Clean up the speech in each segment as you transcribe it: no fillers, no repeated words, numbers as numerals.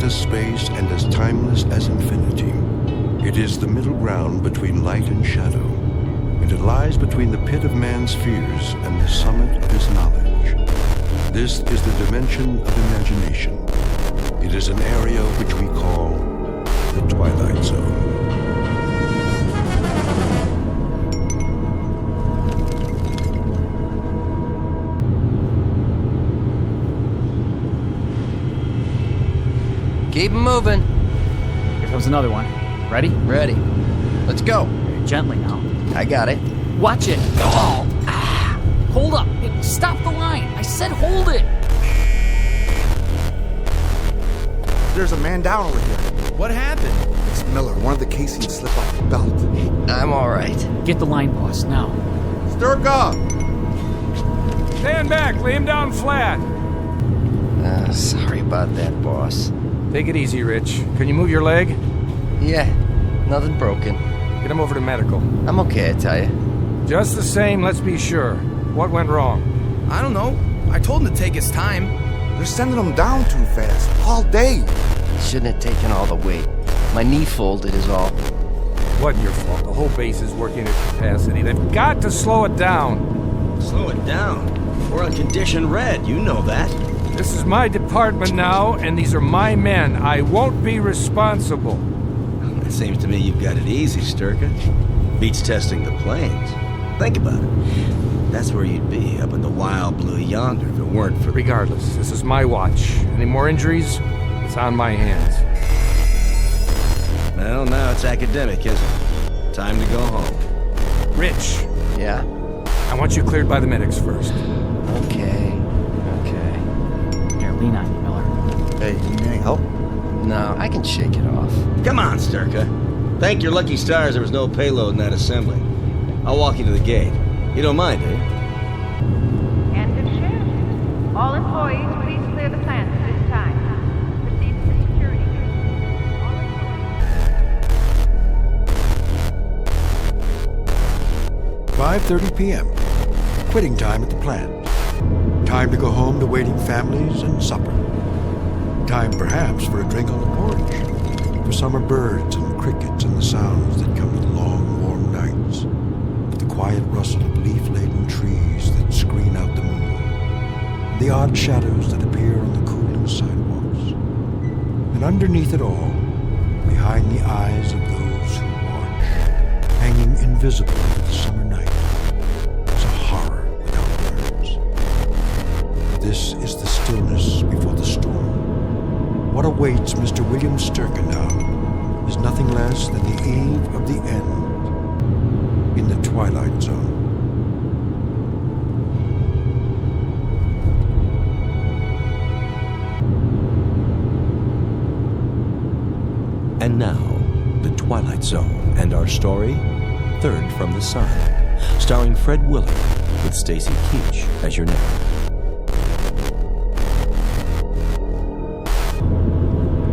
vast as space and as timeless as infinity. It is the middle ground between light and shadow, and it lies between the pit of man's fears and the summit of his knowledge. This is the dimension of imagination. It is an area which we call the Twilight Zone. Keep 'em moving. Here comes another one. Ready? Ready. Let's go. Gently now. I got it. Watch it. Oh! Ah. Hold up. Stop the line. I said hold it. There's a man down over here. What happened? It's Miller. One of the casings slipped off the belt. I'm all right. Get the line, boss, now. Sturka! Stand back. Lay him down flat. Sorry about that, boss. Take it easy, Rich. Can you move your leg? Yeah, nothing broken. Get him over to medical. I'm okay, I tell you. Just the same, let's be sure. What went wrong? I don't know. I told him to take his time. They're sending him down too fast. All day. Shouldn't have taken all the weight. My knee folded is all. Wasn't your fault. The whole base is working at capacity. They've got to slow it down. Slow it down? We're on condition red, you know that. This is my department now, and these are my men. I won't be responsible. It seems to me you've got it easy, Sturka. Beats testing the planes. Think about it. That's where you'd be, up in the wild blue yonder, if it weren't for... Regardless, this is my watch. Any more injuries? It's on my hands. Well, now it's academic, isn't it? Time to go home. Rich. Yeah? I want you cleared by the medics first. Okay. Here, lean on me, Miller. Hey, you need any help? No, I can shake it off. Come on, Sturka. Thank your lucky stars there was no payload in that assembly. I'll walk you to the gate. You don't mind, do you? End of shift. All employees, please clear the plant at this time. Proceed to the security gate. 5:30 p.m. Quitting time at the plant. Time to go home to waiting families and supper. Time perhaps for a drink on the porch. For summer birds and crickets and the sounds that come with long, warm nights. With the quiet rustle of leaf-laden trees that screen out the moon. And the odd shadows that appear on the cooling sidewalks. And underneath it all, behind the eyes of those who watch, hanging invisible over the summer night, is a horror without words. This is the stillness before the storm. What awaits Mr. William Sturka now is nothing less than the eve of the end in the Twilight Zone. And now, The Twilight Zone and our story, Third from the Sun, starring Fred Willard with Stacy Keach as your narrator.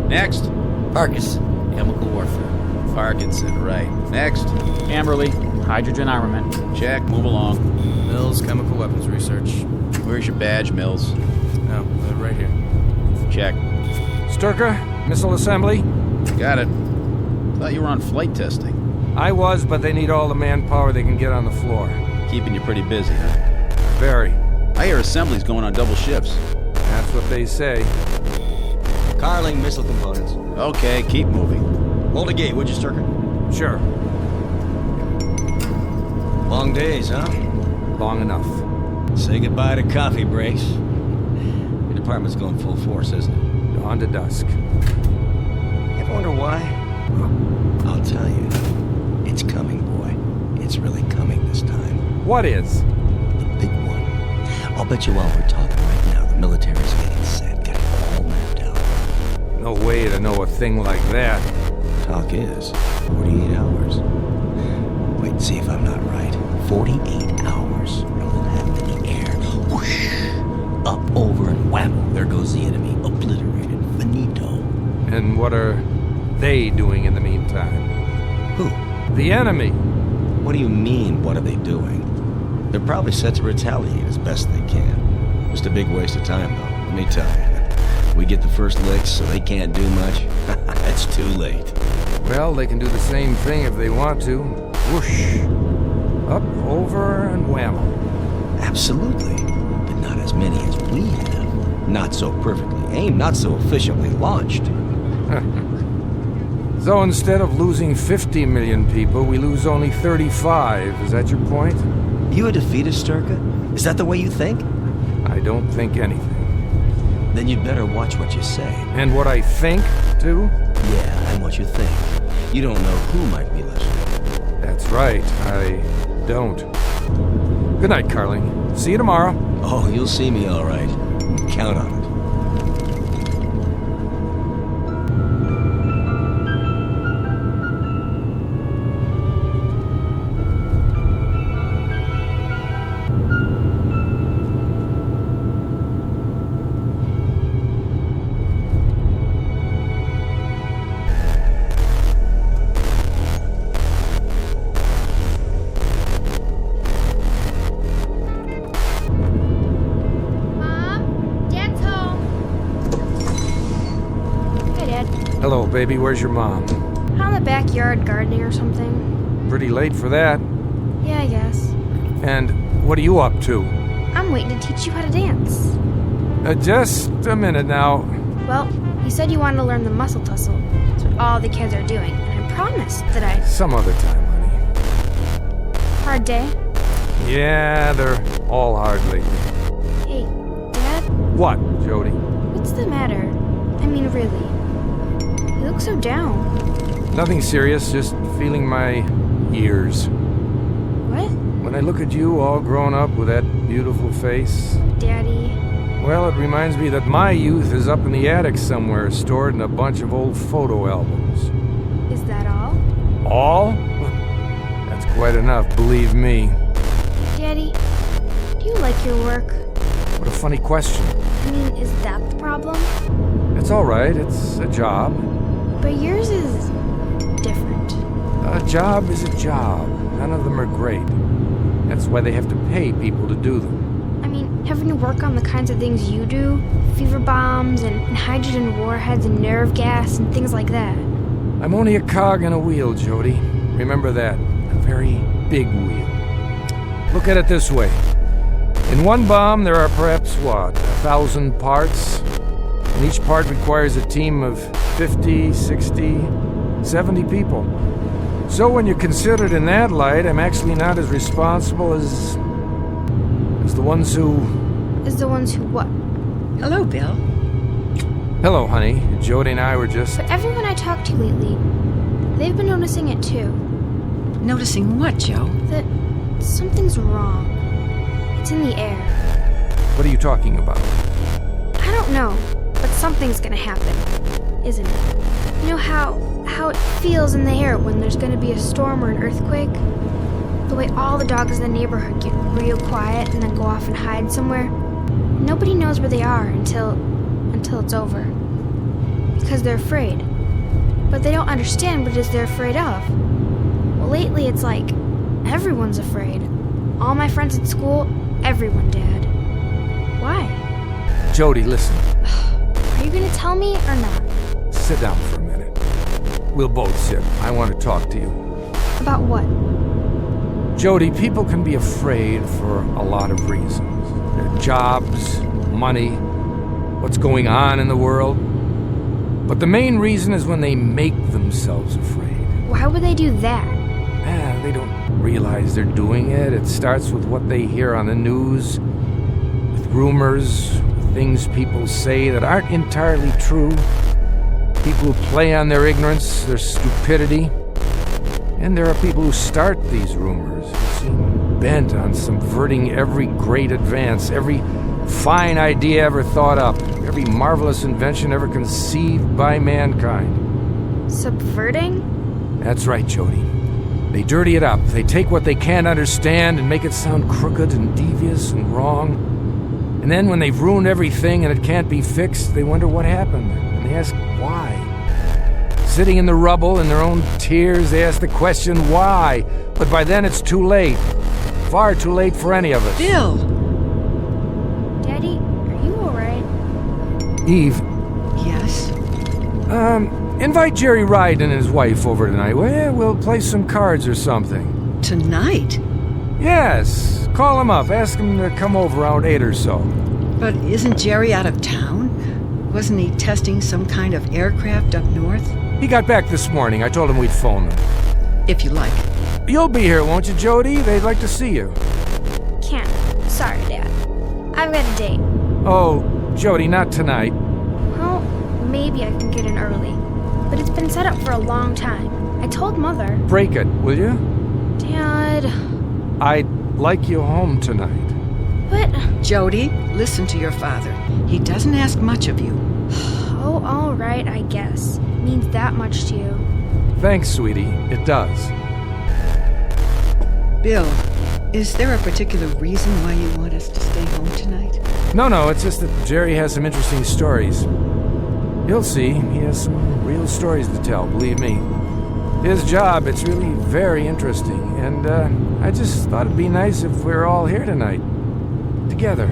Next. Farkas. Chemical warfare. Parkinson, right. Next. Amberley, hydrogen armament. Check, move along. Mills, chemical weapons research. Where's your badge, Mills? Oh, right here. Check. Sturka, missile assembly? Got it. Thought you were on flight testing. I was, but they need all the manpower they can get on the floor. Keeping you pretty busy, huh? Very. I hear assembly's going on double shifts. That's what they say. Carling missile components. Okay, keep moving. Hold the gate, would you, Sturka? Sure. Long days, huh? Long enough. Say goodbye to coffee breaks. Your department's going full force, isn't it? Dawn to dusk. Ever wonder why? Well, I'll tell you. It's coming, boy. It's really coming this time. What is? The big one. I'll bet you while we're talking right now, the military's getting set, got it all mapped out. No way to know a thing like that. Talk is 48 hours. Wait and see if I'm not right. 48 hours. And we'll have it in the air. Whoosh! Up, over, and whammo. There goes the enemy. Obliterated. Finito. And what are they doing in the meantime? Who? The enemy. What do you mean, what are they doing? They're probably set to retaliate as best they can. Just a big waste of time, though, let me tell you. We get the first licks, so they can't do much. It's too late. Well, they can do the same thing if they want to. Whoosh. Up, over, and whammo. Absolutely. But not as many as we have. Not so perfectly aimed, not so efficiently launched. So instead of losing 50 million people, we lose only 35. Is that your point? You a defeatist, Sturka? Is that the way you think? I don't think anything. Then you'd better watch what you say. And what I think, too? Yeah, and what you think. You don't know who might be listening. That's right, I don't. Good night, Carling. See you tomorrow. Oh, you'll see me all right. Count on it. Hello, baby. Where's your mom? Out in the backyard gardening or something. Pretty late for that. Yeah, I guess. And what are you up to? I'm waiting to teach you how to dance. Just a minute now. Well, you said you wanted to learn the muscle tussle. That's what all the kids are doing, and I promised that I... Some other time, honey. Hard day? Yeah, they're all hard lately. Hey, Dad? What, Jody? What's the matter? I mean, really. You look so down. Nothing serious, just feeling my ears. What? When I look at you all grown up with that beautiful face... Daddy... Well, it reminds me that my youth is up in the attic somewhere, stored in a bunch of old photo albums. Is that all? All? That's quite enough, believe me. Daddy, do you like your work? What a funny question. I mean, is that the problem? It's all right, it's a job. But yours is... different. A job is a job. None of them are great. That's why they have to pay people to do them. I mean, having to work on the kinds of things you do, fever bombs and hydrogen warheads and nerve gas and things like that. I'm only a cog in a wheel, Jody. Remember that. A very big wheel. Look at it this way. In one bomb, there are perhaps, 1,000 parts? And each part requires a team of 50, 60, 70 people. So when you consider it in that light, I'm actually not as responsible as the ones who... As the ones who what? Hello, Bill. Hello, honey. Jody and I were just... But everyone I talked to lately, they've been noticing it too. Noticing what, Joe? That something's wrong. It's in the air. What are you talking about? I don't know, but something's gonna happen, isn't it? You know how it feels in the air when there's gonna be a storm or an earthquake? The way all the dogs in the neighborhood get real quiet and then go off and hide somewhere. Nobody knows where they are until it's over. Because they're afraid. But they don't understand what it is they're afraid of. Well, lately it's like everyone's afraid. All my friends at school, everyone, Dad. Why? Jody, listen. Are you gonna tell me or not? Sit down for a minute. We'll both sit. I want to talk to you. About what? Jody, people can be afraid for a lot of reasons. Their jobs, money, what's going on in the world. But the main reason is when they make themselves afraid. Why would they do that? They don't realize they're doing it. It starts with what they hear on the news, with rumors, with things people say that aren't entirely true. People who play on their ignorance, their stupidity. And there are people who start these rumors, who seem bent on subverting every great advance, every fine idea ever thought up, every marvelous invention ever conceived by mankind. Subverting? That's right, Jody. They dirty it up. They take what they can't understand and make it sound crooked and devious and wrong. And then when they've ruined everything and it can't be fixed, they wonder what happened. And they ask why. Sitting in the rubble in their own tears, they ask the question why. But by then it's too late. Far too late for any of us. Bill! Daddy, are you alright? Eve, Invite Jerry Ride and his wife over tonight, will you? We'll play some cards or something. Tonight? Yes. Call him up. Ask him to come over around 8 or so. But isn't Jerry out of town? Wasn't he testing some kind of aircraft up north? He got back this morning. I told him we'd phone him. If you like. You'll be here, won't you, Jody? They'd like to see you. Can't. Sorry, Dad. I've got a date. Oh, Jody, not tonight. Well, maybe I can get in early. But it's been set up for a long time. I told Mother. Break it, will you? Dad... I'd like you home tonight. But... Jody, listen to your father. He doesn't ask much of you. Oh, all right, I guess. Means that much to you. Thanks, sweetie. It does. Bill, is there a particular reason why you want us to stay home tonight? No, it's just that Jerry has some interesting stories. You'll see, he has some real stories to tell, believe me. His job, it's really very interesting, and I just thought it'd be nice if we were all here tonight. Together.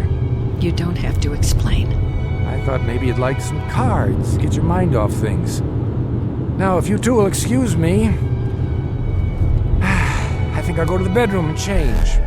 You don't have to explain. I thought maybe you'd like some cards, get your mind off things. Now, if you two will excuse me, I think I'll go to the bedroom and change.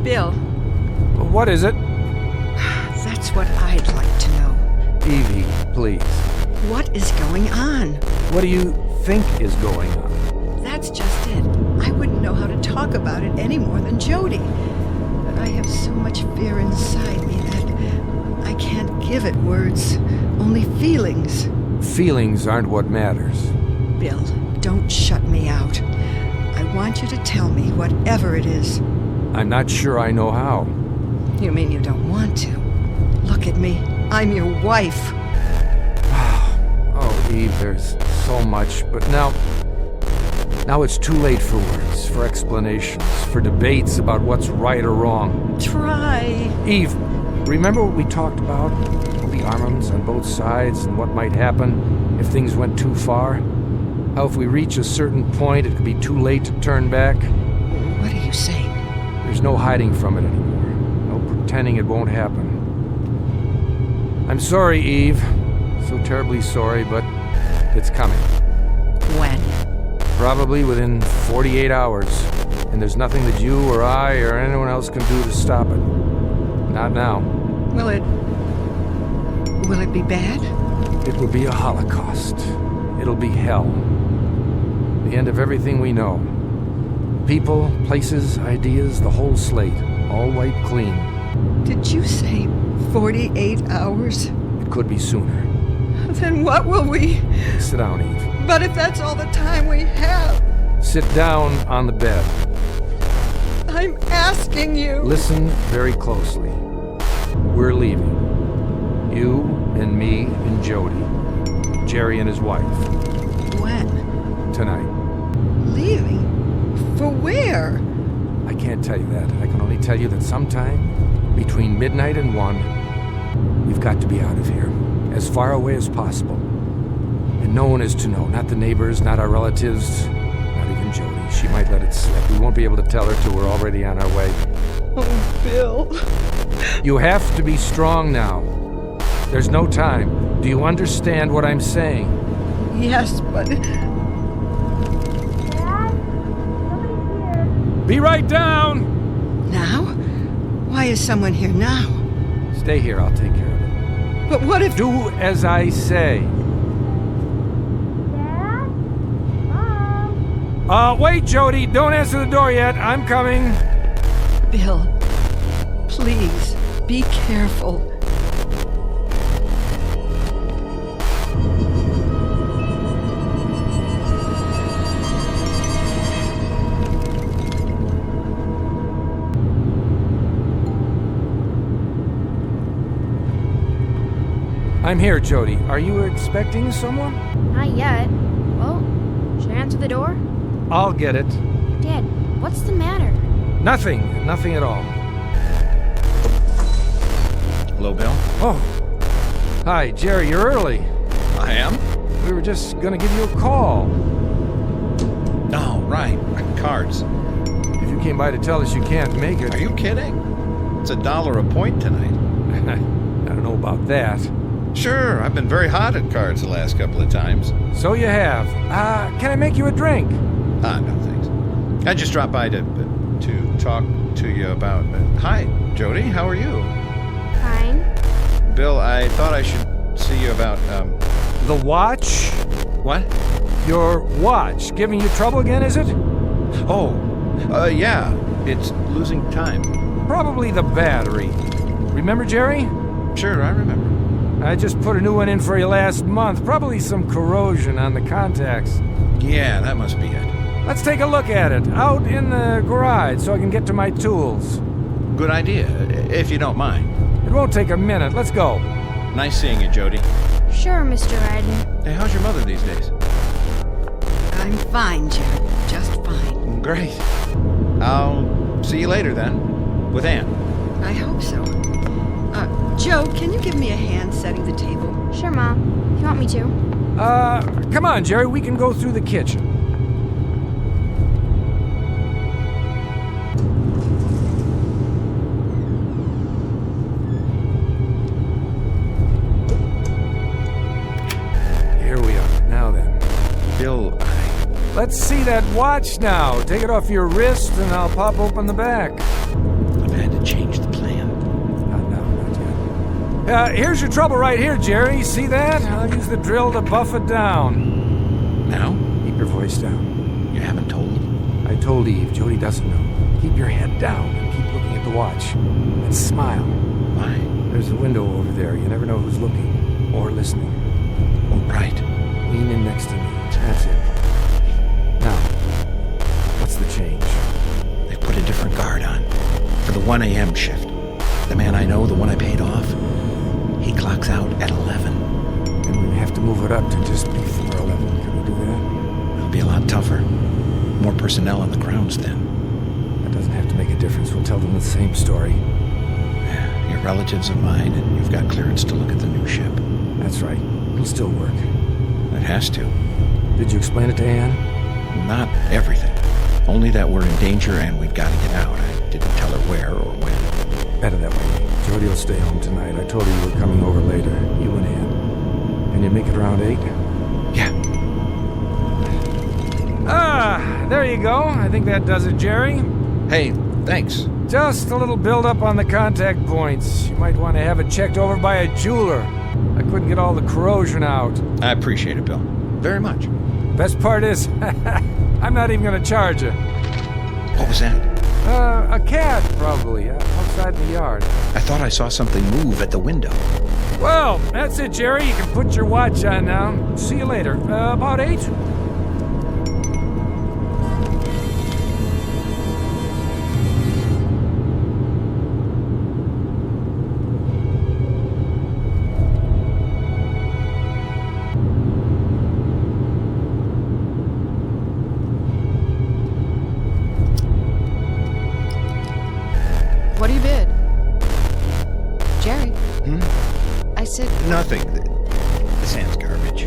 Bill. What is it? That's what I'd like to know. Evie, please. What is going on? What do you think is going on? That's just it. I wouldn't know how to talk about it any more than Jody. But I have so much fear inside me that I can't give it words. Only feelings. Feelings aren't what matters. Bill, don't shut me out. I want you to tell me whatever it is. I'm not sure I know how. You mean you don't want to? Look at me. I'm your wife. Oh, Eve, there's so much, but now it's too late for words, for explanations, for debates about what's right or wrong. Try. Eve, remember what we talked about? The armaments on both sides and what might happen if things went too far? How if we reach a certain point, it could be too late to turn back? What are you saying? There's no hiding from it anymore. No pretending it won't happen. I'm sorry, Eve. So terribly sorry, but it's coming. When? Probably within 48 hours. And there's nothing that you or I or anyone else can do to stop it. Not now. Will it be bad? It will be a holocaust. It'll be hell. The end of everything we know. People, places, ideas, the whole slate. All wiped clean. Did you say 48 hours? It could be sooner. Then what will we... Sit down, Eve. But if that's all the time we have... Sit down on the bed. I'm asking you... Listen very closely. We're leaving. You and me and Jody. Jerry and his wife. When? Tonight. Leaving? For where? I can't tell you that. I can only tell you that sometime between midnight and 1, we've got to be out of here. As far away as possible. And no one is to know. Not the neighbors, not our relatives, not even Jody. She might let it slip. We won't be able to tell her till we're already on our way. Oh, Bill. You have to be strong now. There's no time. Do you understand what I'm saying? Yes, but... Dad? Somebody's here. Be right down! Now? Why is someone here now? Stay here, I'll take care of it. But what if... Do as I say. Dad? Mom? Wait, Jody, don't answer the door yet. I'm coming. Bill, please, be careful. I'm here, Jody. Are you expecting someone? Not yet. Well, should I answer the the door? I'll get it. Dad, what's the matter? Nothing at all. Hello, Bill? Oh. Hi, Jerry, you're early. I am? We were just gonna give you a call. Oh, right. Cards. If you came by to tell us you can't make it... Are you kidding? It's $1 a point tonight. I don't know about that. Sure, I've been very hot at cards the last couple of times. So you have. Can I make you a drink? No thanks. I just dropped by to talk to you about... Hi, Jody, how are you? Fine. Bill, I thought I should see you about, The watch? What? Your watch giving you trouble again, is it? Oh, yeah. It's losing time. Probably the battery. Remember, Jerry? Sure, I remember. I just put a new one in for you last month. Probably some corrosion on the contacts. Yeah, that must be it. Let's take a look at it, out in the garage, so I can get to my tools. Good idea, if you don't mind. It won't take a minute. Let's go. Nice seeing you, Jody. Sure, Mr. Ryden. Hey, how's your mother these days? I'm fine, Jerry. Just fine. Great. I'll see you later, then. With Ann. I hope so. Joe, can you give me a hand setting the table? Sure, Mom. If you want me to. Come on, Jerry. We can go through the kitchen. Here we are. Now then. Bill, Let's see that watch now. Take it off your wrist and I'll pop open the back. I've had to change the plan. Not yet. Here's your trouble right here, Jerry. See that? I'll use the drill to buff it down. Now? Keep your voice down. You haven't told? I told Eve. Jody doesn't know. Keep your head down and keep looking at the watch. And smile. Why? There's a window over there. You never know who's looking or listening. Oh, right. Lean in next to me. That's it. Now, what's the change? They put a different guard on. For the 1 a.m. shift. The man I know, the one I paid off, he clocks out at 11. And we have to move it up to just before 11. Can we do that? It'll be a lot tougher. More personnel on the grounds then. That doesn't have to make a difference. We'll tell them the same story. Your relatives are mine, and you've got clearance to look at the new ship. That's right. It'll still work. It has to. Did you explain it to Ann? Not everything. Only that we're in danger and we've got to get out. I didn't tell her where or when. Better that way. Jody will stay home tonight. I told her you were coming over later. You and Ann. Can you make it around 8? Yeah. There you go. I think that does it, Jerry. Hey, thanks. Just a little build-up on the contact points. You might want to have it checked over by a jeweler. I couldn't get all the corrosion out. I appreciate it, Bill. Very much. Best part is, I'm not even going to charge you. What was that? A cat, probably, outside the yard. I thought I saw something move at the window. Well, that's it, Jerry. You can put your watch on now. See you later. About 8? What do you bid? Jerry? I said... Nothing. The sand's garbage.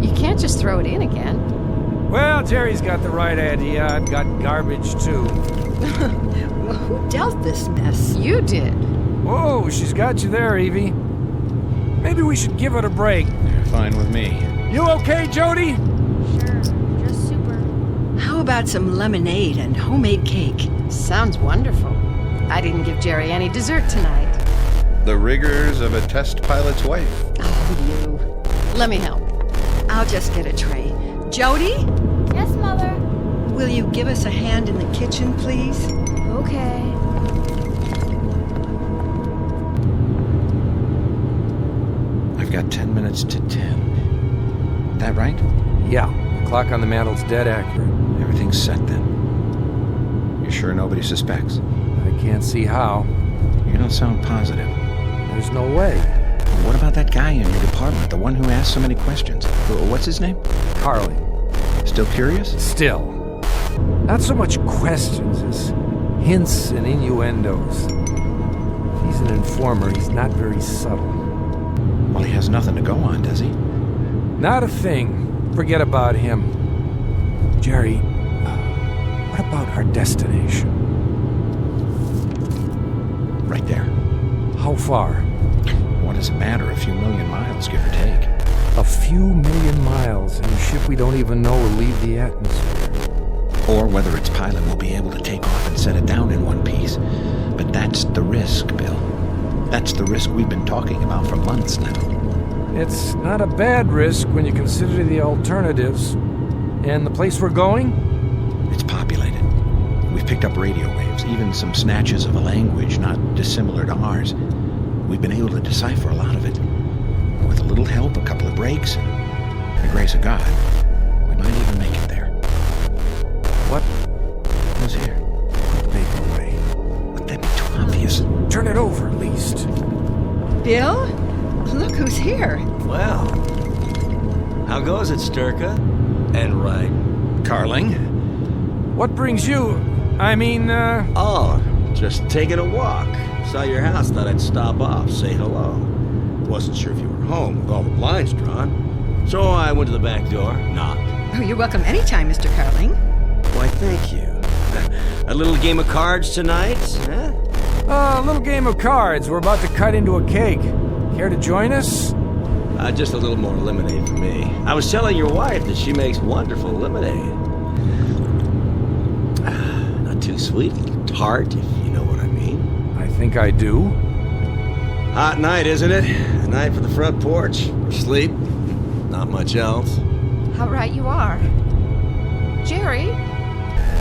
You can't just throw it in again. Well, Jerry's got the right idea. I've got garbage, too. Well, who dealt this mess? You did. Whoa, she's got you there, Evie. Maybe we should give it a break. Fine with me. You okay, Jody? Sure. Just super. How about some lemonade and homemade cake? Sounds wonderful. I didn't give Jerry any dessert tonight. The rigors of a test pilot's wife. Oh, you. Let me help. I'll just get a tray. Jody? Yes, Mother? Will you give us a hand in the kitchen, please? Okay. I've got 10 minutes to 10. That right? Yeah. The clock on the mantel's dead accurate. Everything's set then. You sure nobody suspects? I can't see how. You don't sound positive. There's no way. Well, what about that guy in your department, the one who asked so many questions? What's his name? Carly. Still curious? Still. Not so much questions as hints and innuendos. If he's an informer, he's not very subtle. Well, he has nothing to go on, does he? Not a thing. Forget about him. Jerry, what about our destination? Right there. How far? What does it matter? A few million miles, give or take. A few million miles in a ship we don't even know will leave the atmosphere. Or whether its pilot will be able to take off and set it down in one piece. But that's the risk, Bill. That's the risk we've been talking about for months now. It's not a bad risk when you consider the alternatives. And the place we're going? It's populated. We've picked up radio waves, even some snatches of a language not dissimilar to ours. We've been able to decipher a lot of it. With a little help, a couple of breaks, and the grace of God, we might even make it there. What? Who's here? Put the paper away. Would that be too obvious? Turn it over, at least. Bill? Look who's here. Well, how goes it, Sturka? And right. Carling? What brings you... Oh, just taking a walk. Saw your house, thought I'd stop off, say hello. Wasn't sure if you were home with all the blinds drawn. So I went to the back door, knocked. Oh, you're welcome anytime, Mr. Carling. Why, thank you. A little game of cards tonight, huh? A little game of cards. We're about to cut into a cake. Care to join us? Just a little more lemonade for me. I was telling your wife that she makes wonderful lemonade. Not too sweet, a little tart, if you know what I mean. I think I do. Hot night, isn't it? A night for the front porch. For sleep. Not much else. How right you are. Jerry,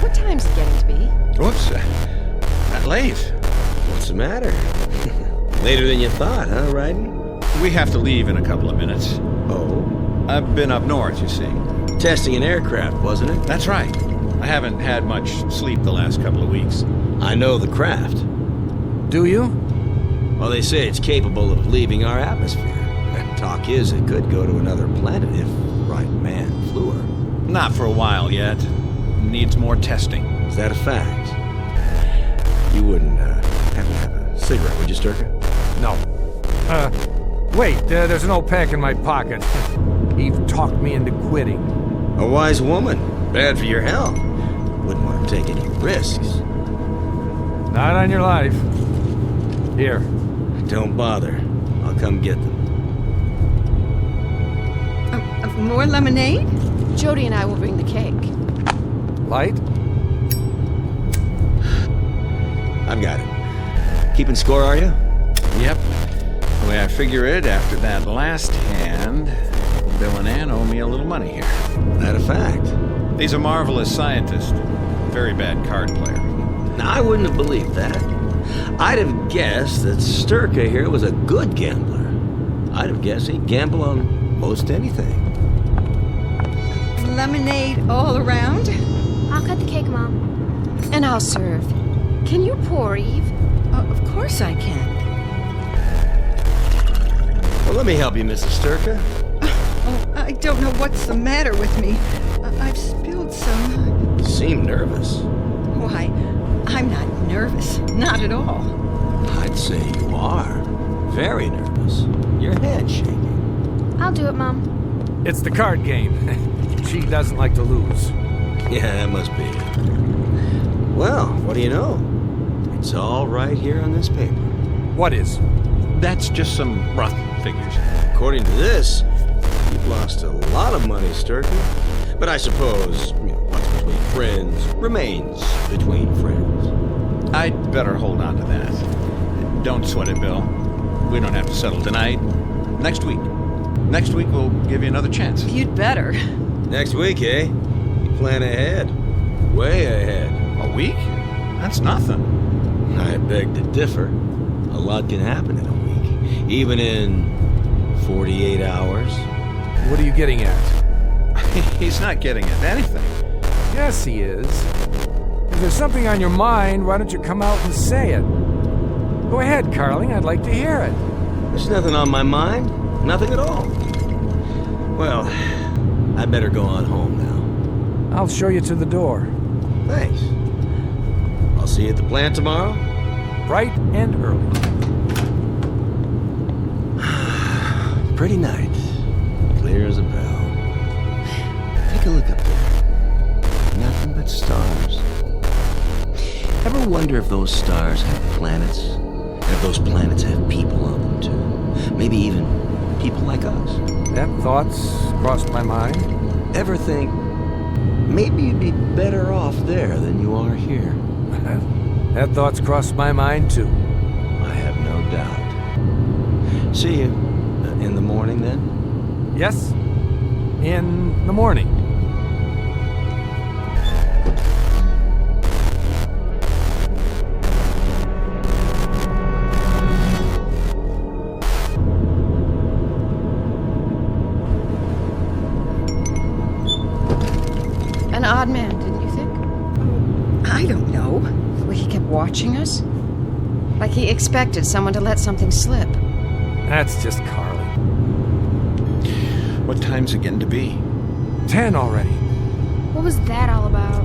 what time's it getting to be? Whoops, not late. What's the matter? Later than you thought, huh, Ryden? We have to leave in a couple of minutes. Oh? I've been up north, you see. Testing an aircraft, wasn't it? That's right. I haven't had much sleep the last couple of weeks. I know the craft. Do you? Well, they say it's capable of leaving our atmosphere. Talk is it could go to another planet if the right man flew her. Not for a while yet. Needs more testing. Is that a fact? You wouldn't happen to have a cigarette, would you, Sturka? No. Wait, there's an old pack in my pocket. Eve talked me into quitting. A wise woman. Bad for your health. Wouldn't want to take any risks. Not on your life. Here. Don't bother. I'll come get them. More lemonade? Jody and I will bring the cake. Light? I've got it. Keeping score, are you? Yep. The way I figure it, after that last hand, Bill and Ann owe me a little money here. That a fact? He's a marvelous scientist. Very bad card player. Now, I wouldn't have believed that. I'd have guessed that Sturka here was a good gambler. I'd have guessed he'd gamble on most anything. Lemonade all around? I'll cut the cake, Mom. And I'll serve. Can you pour, Eve? Of course I can. Well, let me help you, Mrs. Sturka. I don't know what's the matter with me. I've spilled some. You seem nervous. Why, I'm not nervous. Not at all. I'd say you are. Very nervous. Your head's shaking. I'll do it, Mom. It's the card game. She doesn't like to lose. Yeah, that must be it. Well, what do you know? It's all right here on this paper. What is? That's just some rough figures. According to this, you've lost a lot of money, Sturkey. But I suppose, what's between friends remains between friends. I'd better hold on to that. Don't sweat it, Bill. We don't have to settle tonight. Next week. Next week we'll give you another chance. You'd better. Next week, eh? You plan ahead. Way ahead. A week? That's nothing. I beg to differ. A lot can happen in a week. Even in 48 hours. What are you getting at? He's not getting at anything. Yes, he is. If there's something on your mind, why don't you come out and say it? Go ahead, Carling. I'd like to hear it. There's nothing on my mind. Nothing at all. Well, I better go on home now. I'll show you to the door. Thanks. I'll see you at the plant tomorrow. Bright and early. Pretty night. Clear as a bell. Take a look up there. Nothing but stars. Ever wonder if those stars have planets? And if those planets have people on them too? Maybe even people like us? That thought's crossed my mind. Ever think maybe you'd be better off there than you are here? That thought's crossed my mind too. I have no doubt. See you in the morning then? Yes, in the morning. An odd man, didn't you think? I don't know. The way he kept watching us? Like he expected someone to let something slip. That's just Carly. What time's it getting to be? 10 already. What was that all about?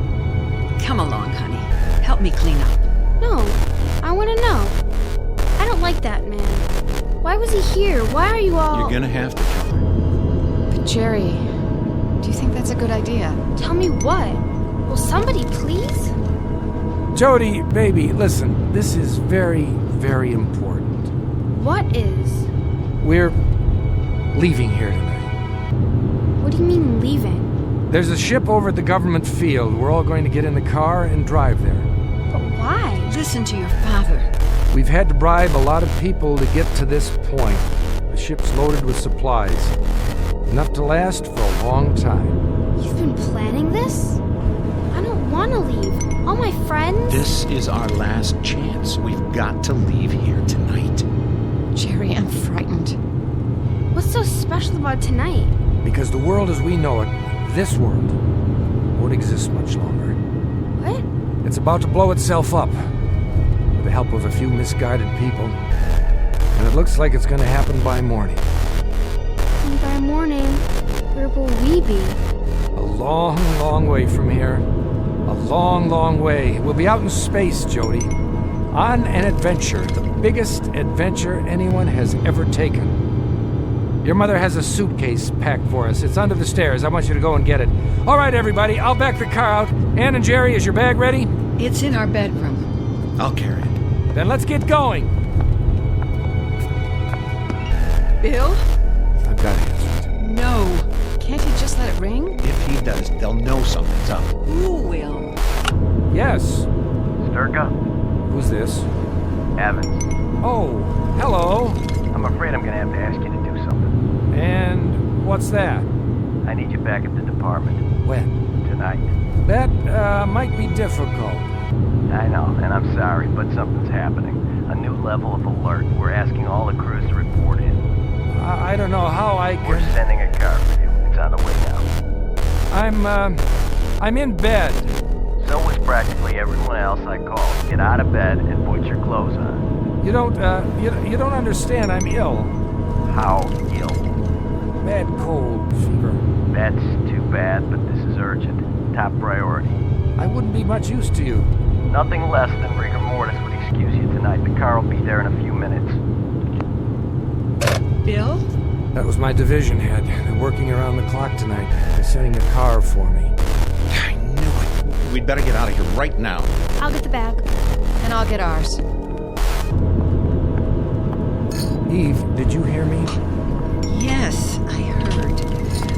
Come along, honey. Help me clean up. No, I want to know. I don't like that man. Why was he here? Why are you all... You're gonna have to tell her. But Jerry, do you think that's a good idea? Tell me what? Will somebody please? Jody, baby, listen. This is very, very important. What is? We're leaving here tonight. What do you mean leaving? There's a ship over at the government field. We're all going to get in the car and drive there. But why? Listen to your father. We've had to bribe a lot of people to get to this point. The ship's loaded with supplies. Enough to last for a long time. You've been planning this? I don't want to leave. All my friends... This is our last chance. We've got to leave here tonight. Jerry, I'm frightened. What's so special about tonight? Because the world as we know it, this world, won't exist much longer. What? It's about to blow itself up. With the help of a few misguided people. And it looks like it's going to happen by morning. And by morning, where will we be? A long, long way from here. A long, long way. We'll be out in space, Jody. On an adventure. The biggest adventure anyone has ever taken. Your mother has a suitcase packed for us. It's under the stairs. I want you to go and get it. All right, everybody. I'll back the car out. Ann and Jerry, is your bag ready? It's in our bedroom. I'll carry it. Then let's get going. Bill? I've got to answer it. No. Can't he just let it ring? If he does, they'll know something's up. Who will? Yes. Sturka? Who's this? Evans. Oh, hello. I'm afraid I'm gonna have to ask you to do something. And what's that? I need you back at the department. When? Tonight. That might be difficult. I know, and I'm sorry, but something's happening. A new level of alert. We're asking all the crews to report in. I don't know how I can... We're sending a car for you. It's on the way now. I'm in bed. So was practically everyone else I called. Get out of bed and put your clothes on. You don't understand. I'm ill. How ill? Bad cold, fever. That's too bad, but this is urgent. Top priority. I wouldn't be much use to you. Nothing less than rigor mortis would excuse you tonight. The car will be there in a few minutes. Bill? That was my division head. They're working around the clock tonight. They're sending a car for me. I knew it. We'd better get out of here right now. I'll get the bag. And I'll get ours. Eve, did you hear me? Yes, I heard.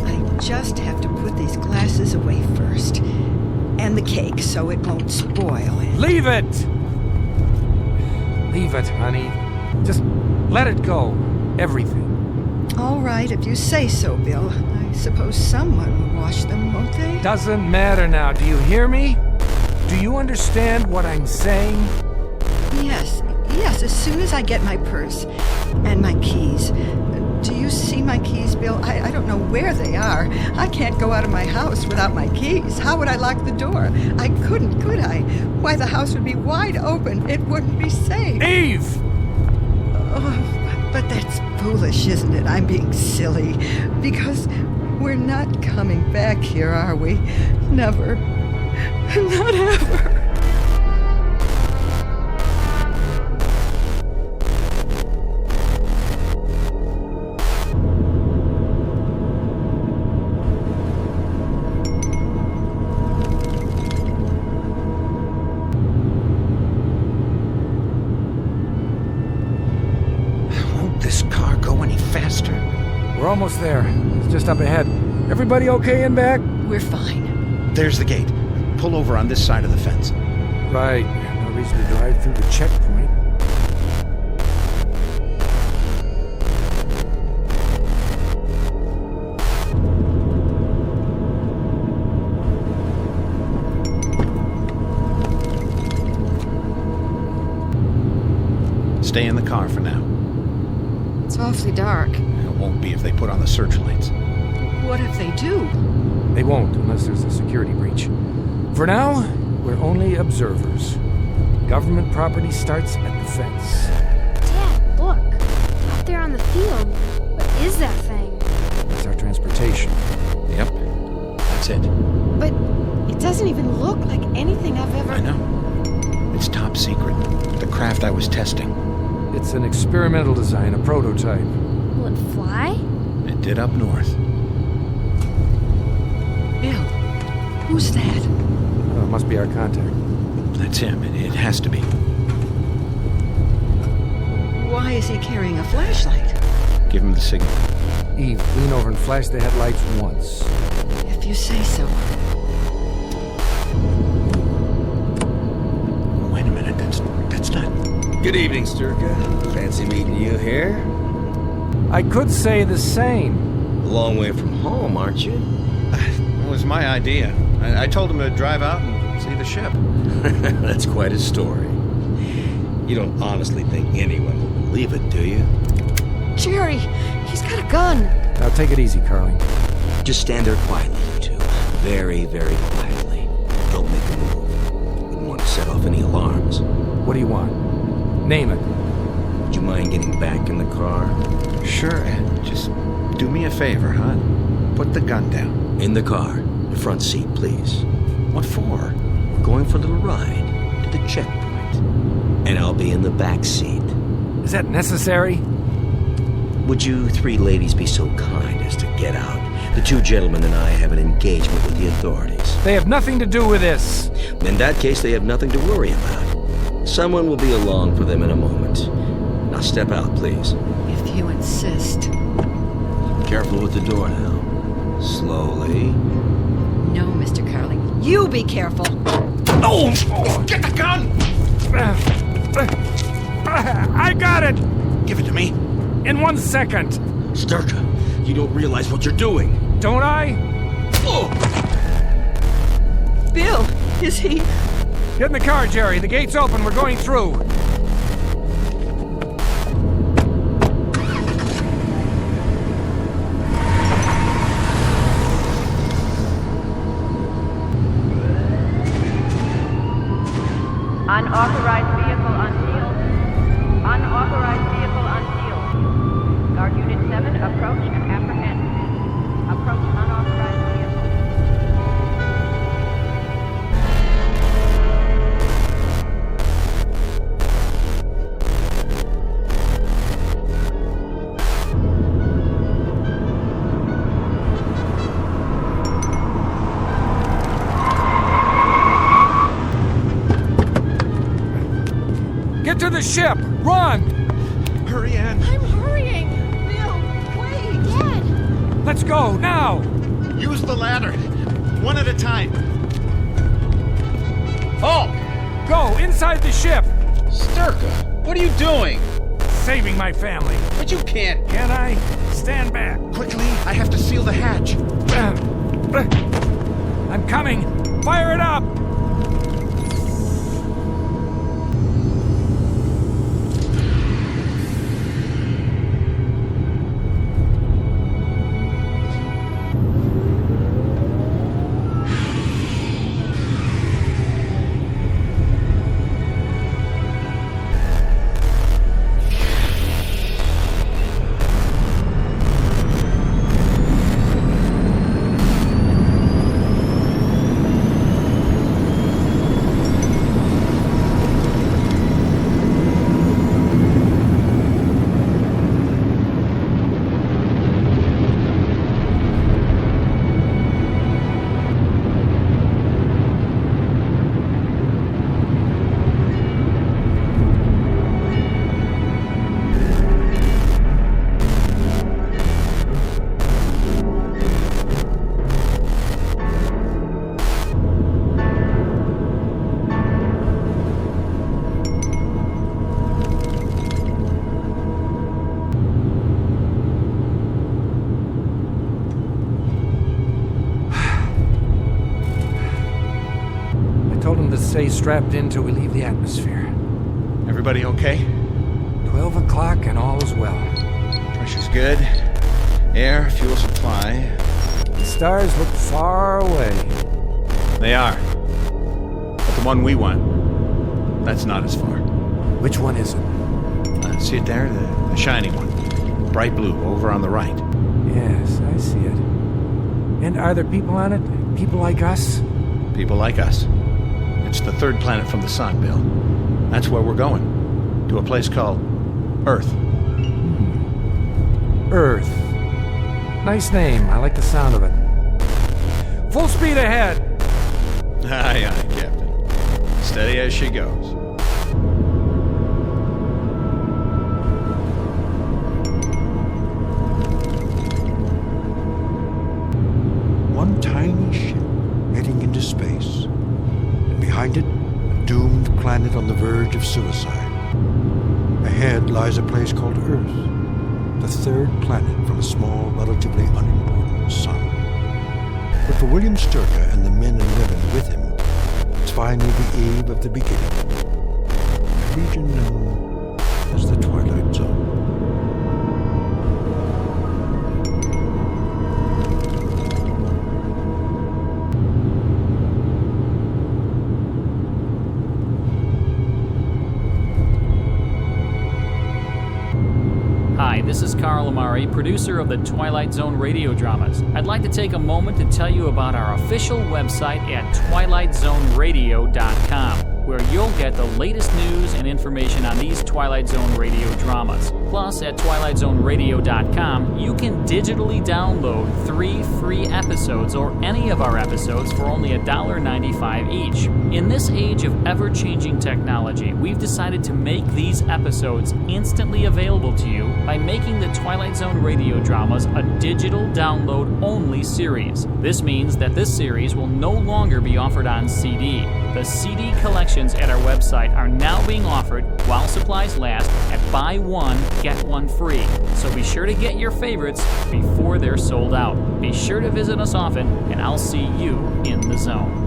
I just have to put these glasses away first. And the cake, so it won't spoil. Leave it! Leave it, honey. Just let it go. Everything. All right, if you say so, Bill. I suppose someone will wash them, won't they? Doesn't matter now. Do you hear me? Do you understand what I'm saying? Yes, as soon as I get my purse and my keys. Do you see my keys, Bill? I don't know where they are. I can't go out of my house without my keys. How would I lock the door? I couldn't, could I? Why, the house would be wide open. It wouldn't be safe. Eve! Oh, but that's foolish, isn't it? I'm being silly. Because We're not coming back here, are we? Never. Not ever. We're almost there. It's just up ahead. Everybody okay in back? We're fine. There's the gate. Pull over on this side of the fence. Right. No reason to drive through the checkpoint. Stay in the car for now. It's awfully dark. It won't be if they put on the searchlights. What if they do? They won't, unless there's a security breach. For now, we're only observers. Government property starts at the fence. Dad, look. Out there on the field. What is that thing? It's our transportation. Yep. That's it. But it doesn't even look like anything I've ever... I know. It's top secret. The craft I was testing. It's an experimental design, a prototype. Will it fly? It did up north. Bill, who's that? Oh, it must be our contact. That's him. It has to be. Why is he carrying a flashlight? Give him the signal. Eve, lean over and flash the headlights once. If you say so. Wait a minute. That's not... Good evening, Sturka. Fancy meeting you here. I could say the same. A long way from home, aren't you? It was my idea. I told him to drive out and see the ship. That's quite a story. You don't honestly think anyone will believe it, do you? Jerry, he's got a gun. Now take it easy, Carling. Just stand there quietly, you two. Very, very quietly. Don't make a move. Wouldn't want to set off any alarms. What do you want? Name it. Would you mind getting back in the car? Sure, Ed. Just do me a favor, huh? Put the gun down. In the car. The front seat, please. What for? We're going for a little ride to the checkpoint. And I'll be in the back seat. Is that necessary? Would you three ladies be so kind as to get out? The two gentlemen and I have an engagement with the authorities. They have nothing to do with this. In that case, they have nothing to worry about. Someone will be along for them in a moment. Now step out, please. If you insist. Careful with the door now. Slowly. No, Mr. Carling. You be careful. Oh! Get the gun! I got it! Give it to me. In 1 second. Sturka, you don't realize what you're doing. Don't I? Oh! Bill, is he... Get in the car, Jerry. The gate's open. We're going through. Unauthorized vehicle unsealed. Unauthorized vehicle unsealed. Guard Unit 7, approach and apprehend. Approach unauthorized vehicle. Get to the ship! Run! Hurry, Ann. I'm hurrying. Bill, wait! Dad! Let's go, now! Use the ladder. One at a time. Oh! Go, inside the ship! Sturka, what are you doing? Saving my family. But you can't. Can I? Stand back. Quickly, I have to seal the hatch. I'm coming. Fire it up! Told him to stay strapped in till we leave the atmosphere. Everybody okay? 12 o'clock and all is well. Pressure's good. Air, fuel supply. The stars look far away. They are. But the one we want, that's not as far. Which one is it? See it there? The shiny one. Bright blue, over on the right. Yes, I see it. And are there people on it? People like us? People like us. It's the third planet from the sun, Bill. That's where we're going. To a place called Earth. Earth. Nice name. I like the sound of it. Full speed ahead! Aye, aye, Captain. Steady as she goes. One tiny ship heading into space. And behind it, a doomed planet on the verge of suicide. Ahead lies a place called Earth, the third planet from a small, relatively unimportant sun. But for William Sturka and the men and women with him, it's finally the eve of the beginning. A region known as the Twilight Zone. Hi, this is Carl Amari, producer of the Twilight Zone Radio Dramas. I'd like to take a moment to tell you about our official website at twilightzoneradio.com, where you'll get the latest news and information on these Twilight Zone Radio Dramas. Plus, at twilightzoneradio.com, you can digitally download 3 free episodes or any of our episodes for only $1.95 each. In this age of ever-changing technology, we've decided to make these episodes instantly available to you by making the Twilight Zone Radio Dramas a digital download-only series. This means that this series will no longer be offered on CD. The CD collections at our website are now being offered while supplies last at buy one, get one free. So be sure to get your favorites before they're sold out. Be sure to visit us often, and I'll see you in the zone.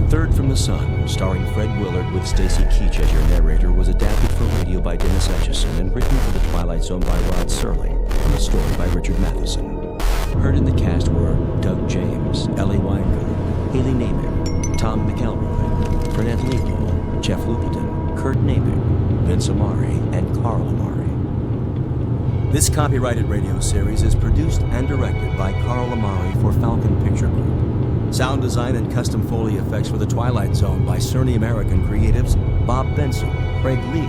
Third from the Sun, starring Fred Willard with Stacy Keach as your narrator, was adapted for radio by Dennis Etchison and written for the Twilight Zone by Rod Serling, from a story by Richard Matheson. Heard in the cast were Doug James, Ellie Weingart, Haley Namick, Tom McElroy, Fernette Leopold, Jeff Lupetin, Kurt Namick, Vince Amari, and Carl Amari. This copyrighted radio series is produced and directed by Carl Amari for Falcon Picture Group. Sound design and custom Foley effects for The Twilight Zone by Cerny American creatives Bob Benson, Craig Lee,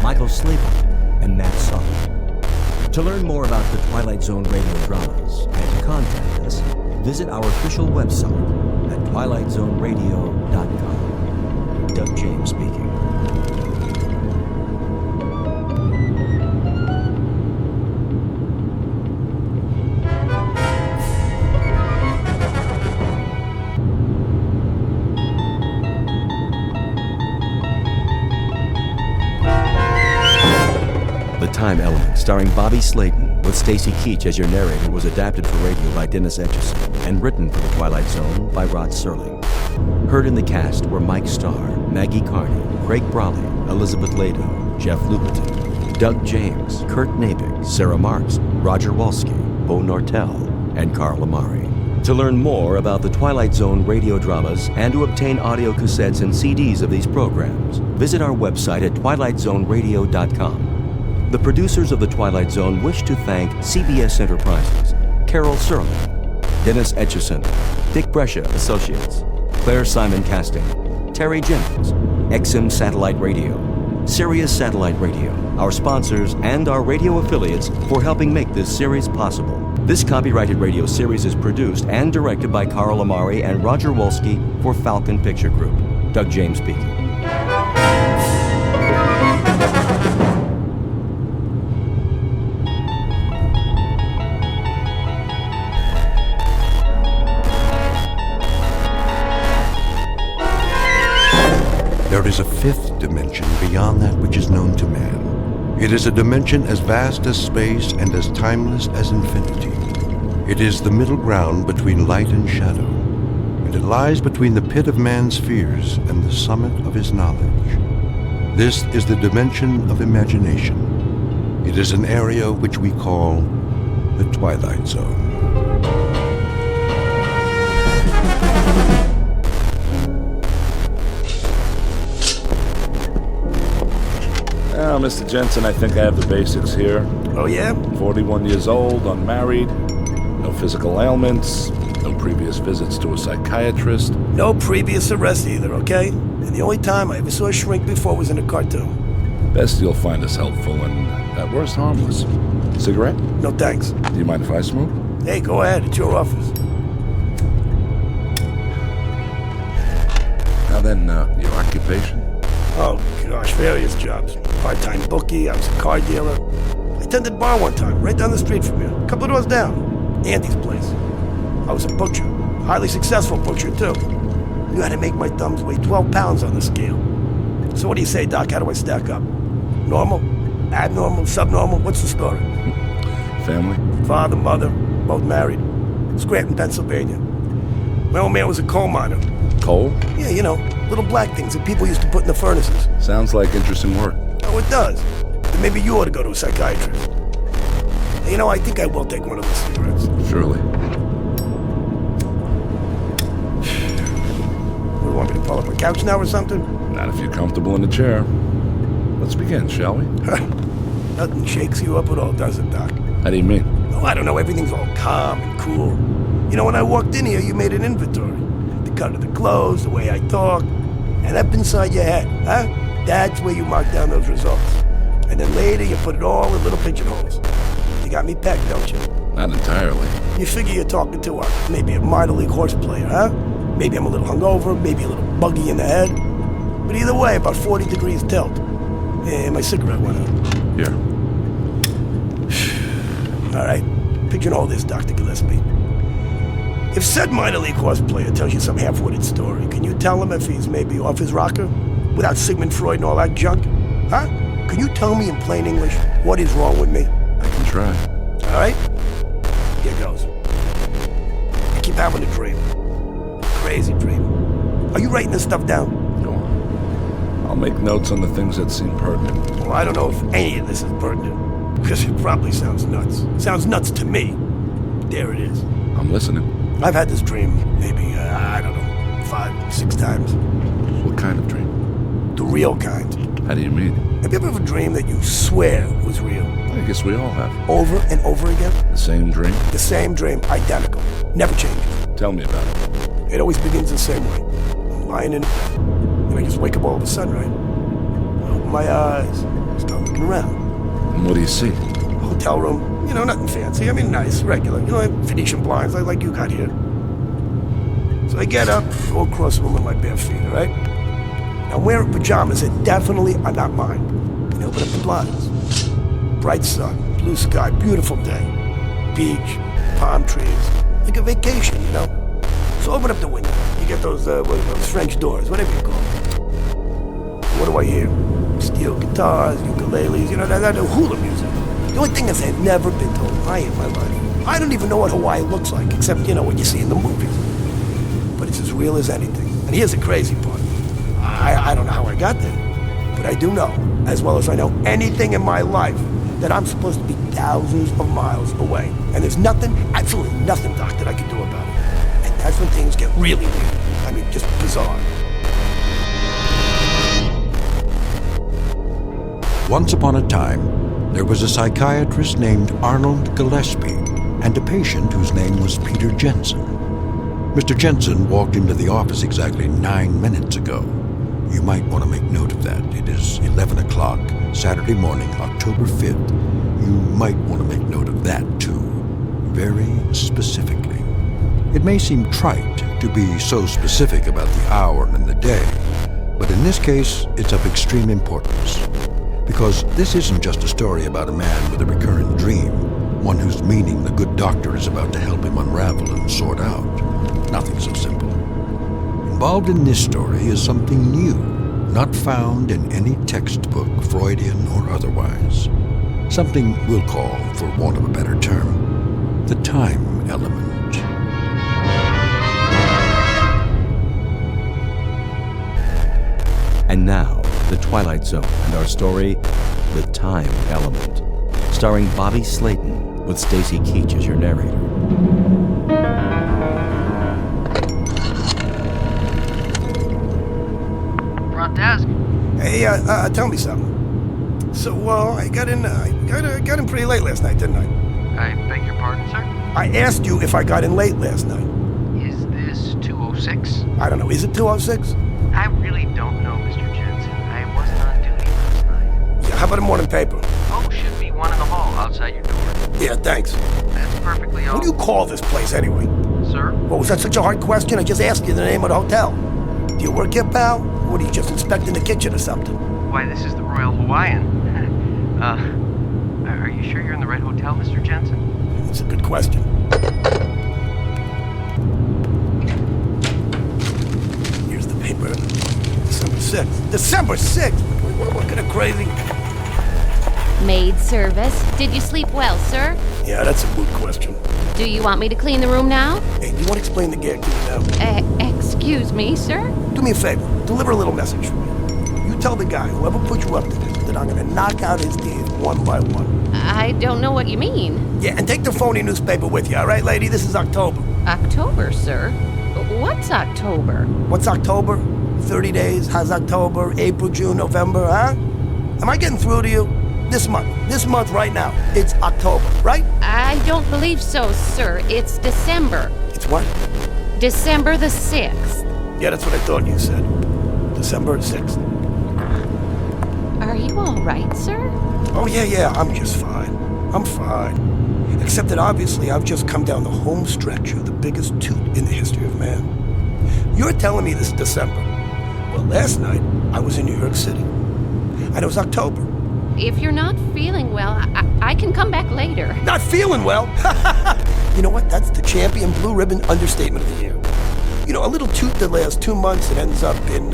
Michael Slaple, and Matt Sock. To learn more about the Twilight Zone Radio Dramas and to contact us, visit our official website at twilightzoneradio.com. Doug James speaking. Time Element, starring Bobby Slayton, with Stacy Keach as your narrator, was adapted for radio by Dennis Etchison and written for The Twilight Zone by Rod Serling. Heard in the cast were Mike Starr, Maggie Carney, Craig Brawley, Elizabeth Lado, Jeff Lupetin, Doug James, Kurt Namick, Sarah Marks, Roger Wolski, Bo Nortel, and Carl Amari. To learn more about the Twilight Zone radio dramas and to obtain audio cassettes and CDs of these programs, visit our website at twilightzoneradio.com. The producers of The Twilight Zone wish to thank CBS Enterprises, Carol Serling, Dennis Etchison, Dick Brescia Associates, Claire Simon Casting, Terry Jennings, XM Satellite Radio, Sirius Satellite Radio, our sponsors, and our radio affiliates for helping make this series possible. This copyrighted radio series is produced and directed by Carl Amari and Roger Wolski for Falcon Picture Group. Doug James speaking. There is a fifth dimension beyond that which is known to man. It is a dimension as vast as space and as timeless as infinity. It is the middle ground between light and shadow, and it lies between the pit of man's fears and the summit of his knowledge. This is the dimension of imagination. It is an area which we call the Twilight Zone. Now, Mr. Jensen, I think I have the basics here. Oh, yeah? 41 years old, unmarried, no physical ailments, no previous visits to a psychiatrist. No previous arrest either, okay? And the only time I ever saw a shrink before was in a cartoon. Best you'll find us helpful and, at worst, harmless. Cigarette? No thanks. Do you mind if I smoke? Hey, go ahead. It's your office. Now then, your occupation? Oh, gosh, various jobs. Part-time bookie, I was a car dealer. I tended a bar one time, right down the street from here. A couple of doors down. Andy's place. I was a butcher. Highly successful butcher, too. Knew how to make my thumbs weigh 12 pounds on the scale. So what do you say, Doc? How do I stack up? Normal? Abnormal? Subnormal? What's the story? Family? Father, mother, both married. Scranton, Pennsylvania. My old man was a coal miner. Coal? Yeah, you know, little black things that people used to put in the furnaces. Sounds like interesting work. Oh, it does. But maybe you ought to go to a psychiatrist. Hey, you know, I think I will take one of those cigarettes. Surely. What, do you want me to pull up a couch now or something? Not if you're comfortable in the chair. Let's begin, shall we? Nothing shakes you up at all, does it, Doc? How do you mean? Oh, I don't know. Everything's all calm and cool. You know, when I walked in here, you made an inventory. The cut of the clothes, the way I talk. And up inside your head, huh? That's where you mark down those results. And then later, you put it all in little pigeonholes. You got me pegged, don't you? Not entirely. You figure you're talking to maybe a minor league horse player, huh? Maybe I'm a little hungover, maybe a little buggy in the head. But either way, about 40 degrees tilt. And my cigarette went out. Here. All right. Pigeonhole this, Dr. Gillespie. If said minor league horse player tells you some half-witted story, can you tell him if he's maybe off his rocker? Without Sigmund Freud and all that junk? Huh? Can you tell me in plain English what is wrong with me? I can try. All right? Here goes. I keep having a dream. Crazy dream. Are you writing this stuff down? Go on. I'll make notes on the things that seem pertinent. Well, I don't know if any of this is pertinent, because it probably sounds nuts. Sounds nuts to me. There it is. I'm listening. I've had this dream maybe, I don't know, 5, 6 times. What kind of dream? The real kind. How do you mean? Have you ever had a dream that you swear was real? I guess we all have. Over and over again? The same dream? The same dream, identical. Never changes. Tell me about it. It always begins the same way. I'm lying in bed, and I just wake up all of a sudden, right? I open my eyes, start looking around. And what do you see? Hotel room. You know, nothing fancy. I mean, nice, regular. You know, like Venetian blinds, like you got here. So I get up, go across the room with my bare feet, all right? I'm wearing pajamas that definitely are not mine. And I open up the blinds. Bright sun, blue sky, beautiful day. Beach, palm trees. Like a vacation, you know? So open up the window. You get those French doors, whatever you call them. What do I hear? Steel guitars, ukuleles, you know, that hula music. The only thing is I've never been to Hawaii in my life. I don't even know what Hawaii looks like, except, you know, what you see in the movies. But it's as real as anything. And here's the crazy part. I don't know how I got there. But I do know, as well as I know anything in my life, that I'm supposed to be thousands of miles away. And there's nothing, absolutely nothing, Doc, that I can do about it. And that's when things get really weird. I mean, just bizarre. Once upon a time, there was a psychiatrist named Arnold Gillespie and a patient whose name was Peter Jensen. Mr. Jensen walked into the office exactly 9 minutes ago. You might want to make note of that. It is 11 o'clock, Saturday morning, October 5th. You might want to make note of that, too. Very specifically. It may seem trite to be so specific about the hour and the day, but in this case, it's of extreme importance. Because this isn't just a story about a man with a recurrent dream, one whose meaning the good doctor is about to help him unravel and sort out. Nothing so simple. Involved in this story is something new, not found in any textbook, Freudian or otherwise. Something we'll call, for want of a better term, the time element. And now, The Twilight Zone and our story, The Time Element, starring Bobby Slayton with Stacy Keach as your narrator. Front desk. Hey, tell me something. So, I got in pretty late last night, didn't I? I beg your pardon, sir? I asked you if I got in late last night. Is this 206? I don't know, is it 206? I really don't know, Mr. Jensen. I wasn't on duty last night. Yeah, how about a morning paper? Oh, should be one in the hall outside your door. Yeah, thanks. That's perfectly all. What do you call this place, anyway? Sir? Well, was that such a hard question? I just asked you the name of the hotel. Do you work here, pal? Or are you just inspecting the kitchen or something? Why, this is the Royal Hawaiian. Are you sure you're in the right hotel, Mr. Jensen? That's a good question. Here's the paper. December 6th. December 6th! What kind of crazy? Maid service. Did you sleep well, sir? Yeah, that's a moot question. Do you want me to clean the room now? Hey, do you want to explain the gag to me now? Excuse me, sir? Do me a favor. Deliver a little message for me. You tell the guy, whoever put you up to this, that I'm going to knock out his teeth one by one. I don't know what you mean. Yeah, and take the phony newspaper with you, all right, lady? This is October. October, sir? What's October? What's October? 30 days. How's October? April, June, November, huh? Am I getting through to you? This month right now, it's October, right? I don't believe so, sir. It's December. It's what? December the 6th. Yeah, that's what I thought you said. December 6th. Are you all right, sir? Oh, yeah, I'm just fine. I'm fine. Except that obviously I've just come down the home stretch of the biggest toot in the history of man. You're telling me this is December. Well, last night I was in New York City. And it was October. If you're not feeling well, I can come back later. Not feeling well? You know what? That's the champion blue ribbon understatement of the year. You know, a little toot that lasts 2 months and ends up in,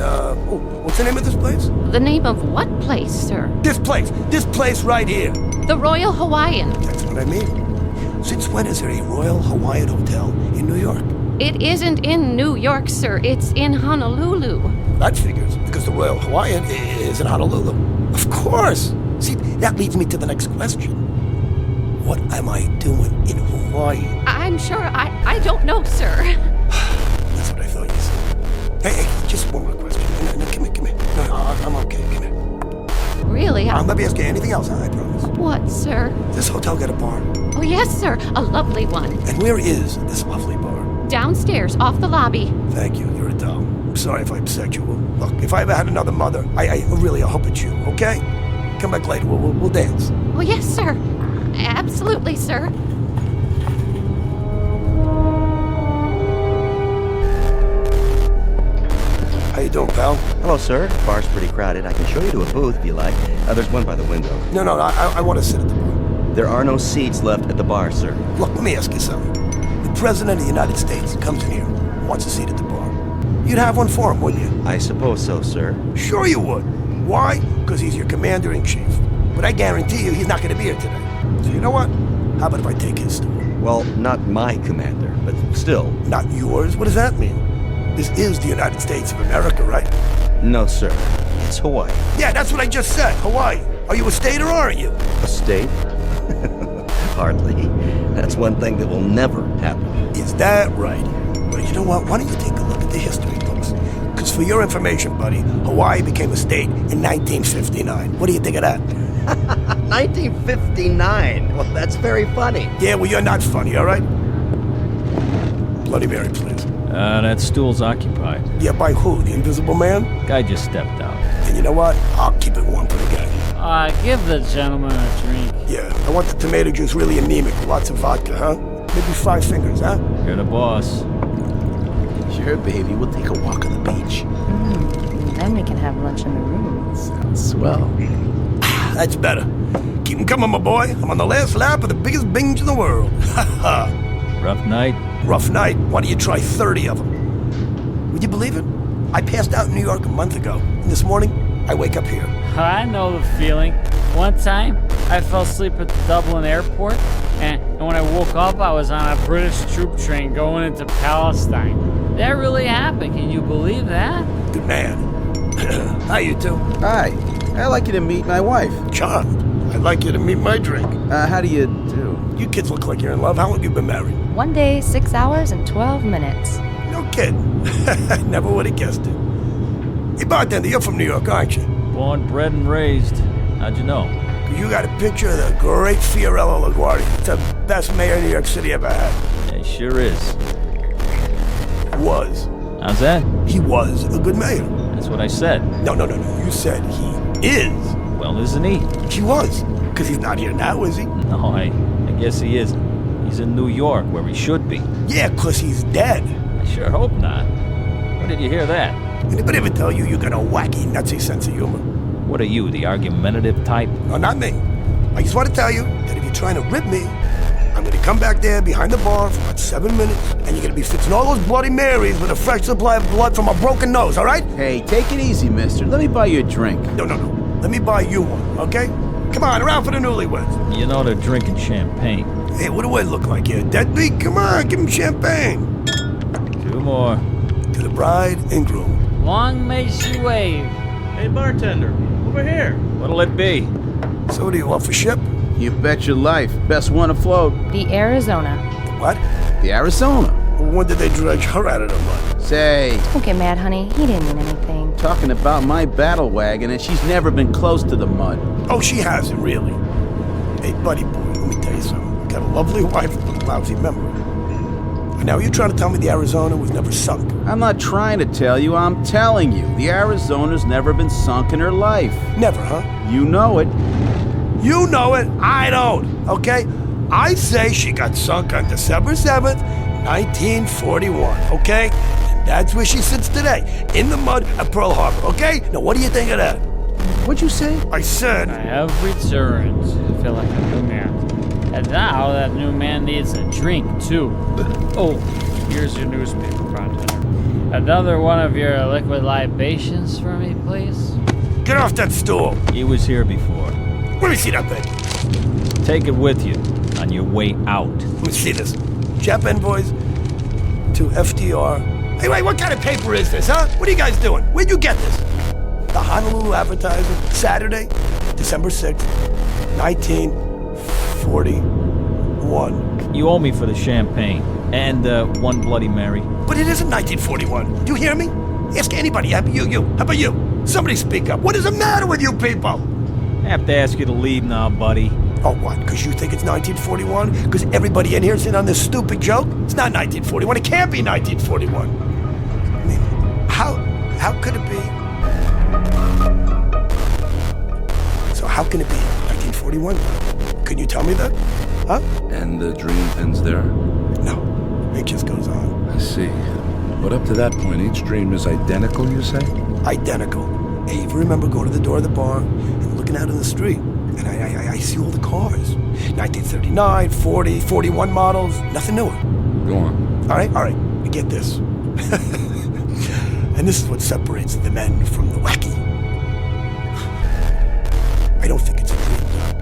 what's the name of this place? The name of what place, sir? This place right here. The Royal Hawaiian. That's what I mean. Since when is there a Royal Hawaiian Hotel in New York? It isn't in New York, sir. It's in Honolulu. That figures, because the Royal Hawaiian is in Honolulu. Of course. See, that leads me to the next question. What am I doing in Hawaii? I'm sure I don't know, sir. That's what I thought you said. Hey, just one more question. No, come here. No, I'm okay. Come here. Really? I'll never ask you anything else, I promise. What, sir? This hotel got a bar. Oh, yes, sir. A lovely one. And where is this lovely bar? Downstairs, off the lobby. Thank you. You're a doll. I'm sorry if I upset you. Look, if I ever had another mother, I hope it's you, okay? Come back later. We'll dance. Oh, yes, sir. Absolutely, sir. How you doing, pal? Hello, sir. The bar's pretty crowded. I can show you to a booth if you like. There's one by the window. No, I want to sit at the bar. There are no seats left at the bar, sir. Look, let me ask you something. The President of the United States comes in here, wants a seat at the bar. You'd have one for him, wouldn't you? I suppose so, sir. Sure you would. Why? Because he's your commander-in-chief. But I guarantee you he's not going to be here today. So you know what? How about if I take his stool? Well, not my commander, but still. Not yours? What does that mean? This is the United States of America, right? No, sir. It's Hawaii. Yeah, that's what I just said. Hawaii. Are you a state or aren't you? A state? Hardly. That's one thing that will never happen. Is that right? Well, you know what? Why don't you take a look at the history books? Because for your information, buddy, Hawaii became a state in 1959. What do you think of that? 1959? Well, that's very funny. Yeah, well, you're not funny, all right? Bloody Mary, please. That stool's occupied. Yeah, by who? The Invisible Man? Guy just stepped out. And you know what? I'll keep it warm for the guy. Give the gentleman a drink. Yeah, I want the tomato juice really anemic with lots of vodka, huh? Maybe 5 fingers, huh? You're the boss. Sure, baby. We'll take a walk on the beach. Then we can have lunch in the room. Sounds swell. That's better. Keep 'em coming, my boy. I'm on the last lap of the biggest binge in the world. Rough night? Rough night. Why don't you try 30 of them? Would you believe it? I passed out in New York a month ago, and this morning, I wake up here. I know the feeling. One time, I fell asleep at the Dublin airport, and when I woke up, I was on a British troop train going into Palestine. That really happened. Can you believe that? Good man. How you two? Hi. I'd like you to meet my wife. Charmed. I'd like you to meet my drink. How do you do? You kids look like you're in love. How long have you been married? 1 day, 6 hours, and 12 minutes. No kidding. I never would have guessed it. Hey, bartender, you're from New York, aren't you? Born, bred, and raised. How'd you know? You got a picture of the great Fiorello LaGuardia. It's the best mayor New York City ever had. Yeah, he sure is. Was. How's that? He was a good mayor. That's what I said. No. You said he is. Well, isn't he? He was. Because he's not here now, is he? No, I guess he is. He's in New York, where he should be. Yeah, because he's dead. I sure hope not. Where did you hear that? Anybody ever tell you got a wacky, nutsy sense of humor? What are you, the argumentative type? No, not me. I just want to tell you that if you're trying to rip me, I'm going to come back there behind the bar for about 7 minutes, and you're going to be fixing all those Bloody Marys with a fresh supply of blood from a broken nose, all right? Hey, take it easy, mister. Let me buy you a drink. No. Let me buy you one, okay? Come on, around for the newlyweds. You know they're drinking champagne. Hey, what do I look like here? Deadbeat? Come on, give him champagne. 2 more. To the bride and groom. Long may she wave. Hey, bartender, over here. What'll it be? So what do you want for ship? You bet your life. Best one afloat. The Arizona. What? The Arizona. When did they dredge her out of the mud? Say. Don't get mad, honey. He didn't mean anything. Talking about my battle wagon, and she's never been close to the mud. Oh, she hasn't, really. Hey, buddy boy, let me tell you something. You got a lovely wife with a lousy memory. And now you're trying to tell me the Arizona was never sunk? I'm not trying to tell you, I'm telling you. The Arizona's never been sunk in her life. Never, huh? You know it. You know it, I don't, okay? I say she got sunk on December 7th, 1941, okay? And that's where she sits today, in the mud at Pearl Harbor, okay? Now, what do you think of that? What'd you say? I said... I have returned. I feel like a new man. And now that new man needs a drink, too. Oh, here's your newspaper, bartender. Another one of your liquid libations for me, please? Get off that stool! He was here before. Let me see that thing. Take it with you on your way out. Let me see this. Jap envoys to FDR. Hey, wait, what kind of paper is this, huh? What are you guys doing? Where'd you get this? The Honolulu Advertiser, Saturday, December 6th, 1941. You owe me for the champagne and one Bloody Mary. But it isn't 1941. Do you hear me? Ask anybody. How about you? How about you? Somebody speak up. What is the matter with you people? I have to ask you to leave now, buddy. Oh, what? Because you think it's 1941? Because everybody in here is in on this stupid joke? It's not 1941. It can't be 1941. I mean, how could it be? So how can it be 1941? Can you tell me that? Huh? And the dream ends there? No. It just goes on. I see. But up to that point, each dream is identical, you say? Identical. Hey, you remember going to the door of the bar and looking out in the street? And I see all the cars. 1939, 40, 41 models, nothing newer. Go on. All right, get this. And this is what separates the men from the wacky. I don't think it's a dream, Doc.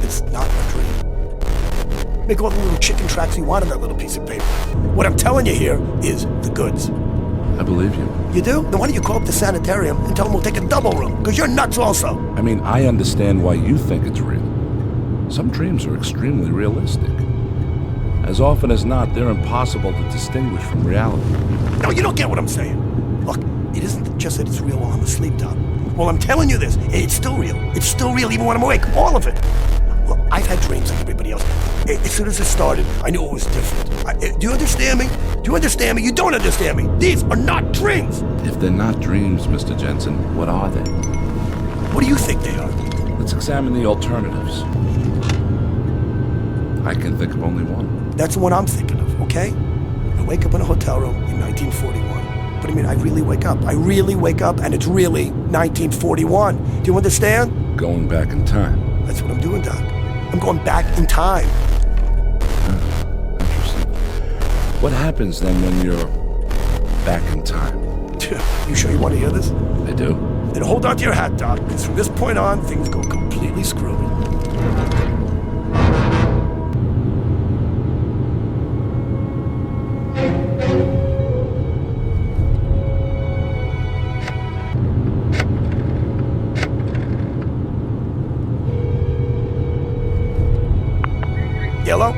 It's not a dream. Make all the little chicken tracks you want on that little piece of paper. What I'm telling you here is the goods. I believe you. You do? Then why don't you call up the sanitarium and tell them we'll take a double room? Because you're nuts also. I mean, I understand why you think it's real. Some dreams are extremely realistic. As often as not, they're impossible to distinguish from reality. No, you don't get what I'm saying. Look, it isn't just that it's real while I'm asleep, Doc. Well, I'm telling you this. It's still real. It's still real even when I'm awake. All of it. Look, I've had dreams like everybody else. As soon as it started, I knew it was different. Do you understand me? Do you understand me? You don't understand me. These are not dreams. If they're not dreams, Mr. Jensen, what are they? What do you think they are? Let's examine the alternatives. I can think of only one. That's the one I'm thinking of, okay? I wake up in a hotel room in 1941. But I mean, I really wake up. And it's really 1941. Do you understand? Going back in time. That's what I'm doing, Doc. I'm going back in time. Interesting. What happens then when you're back in time? You sure you want to hear this? I do. Then hold on to your hat, Doc, because from this point on, things go completely screwy. Yellow?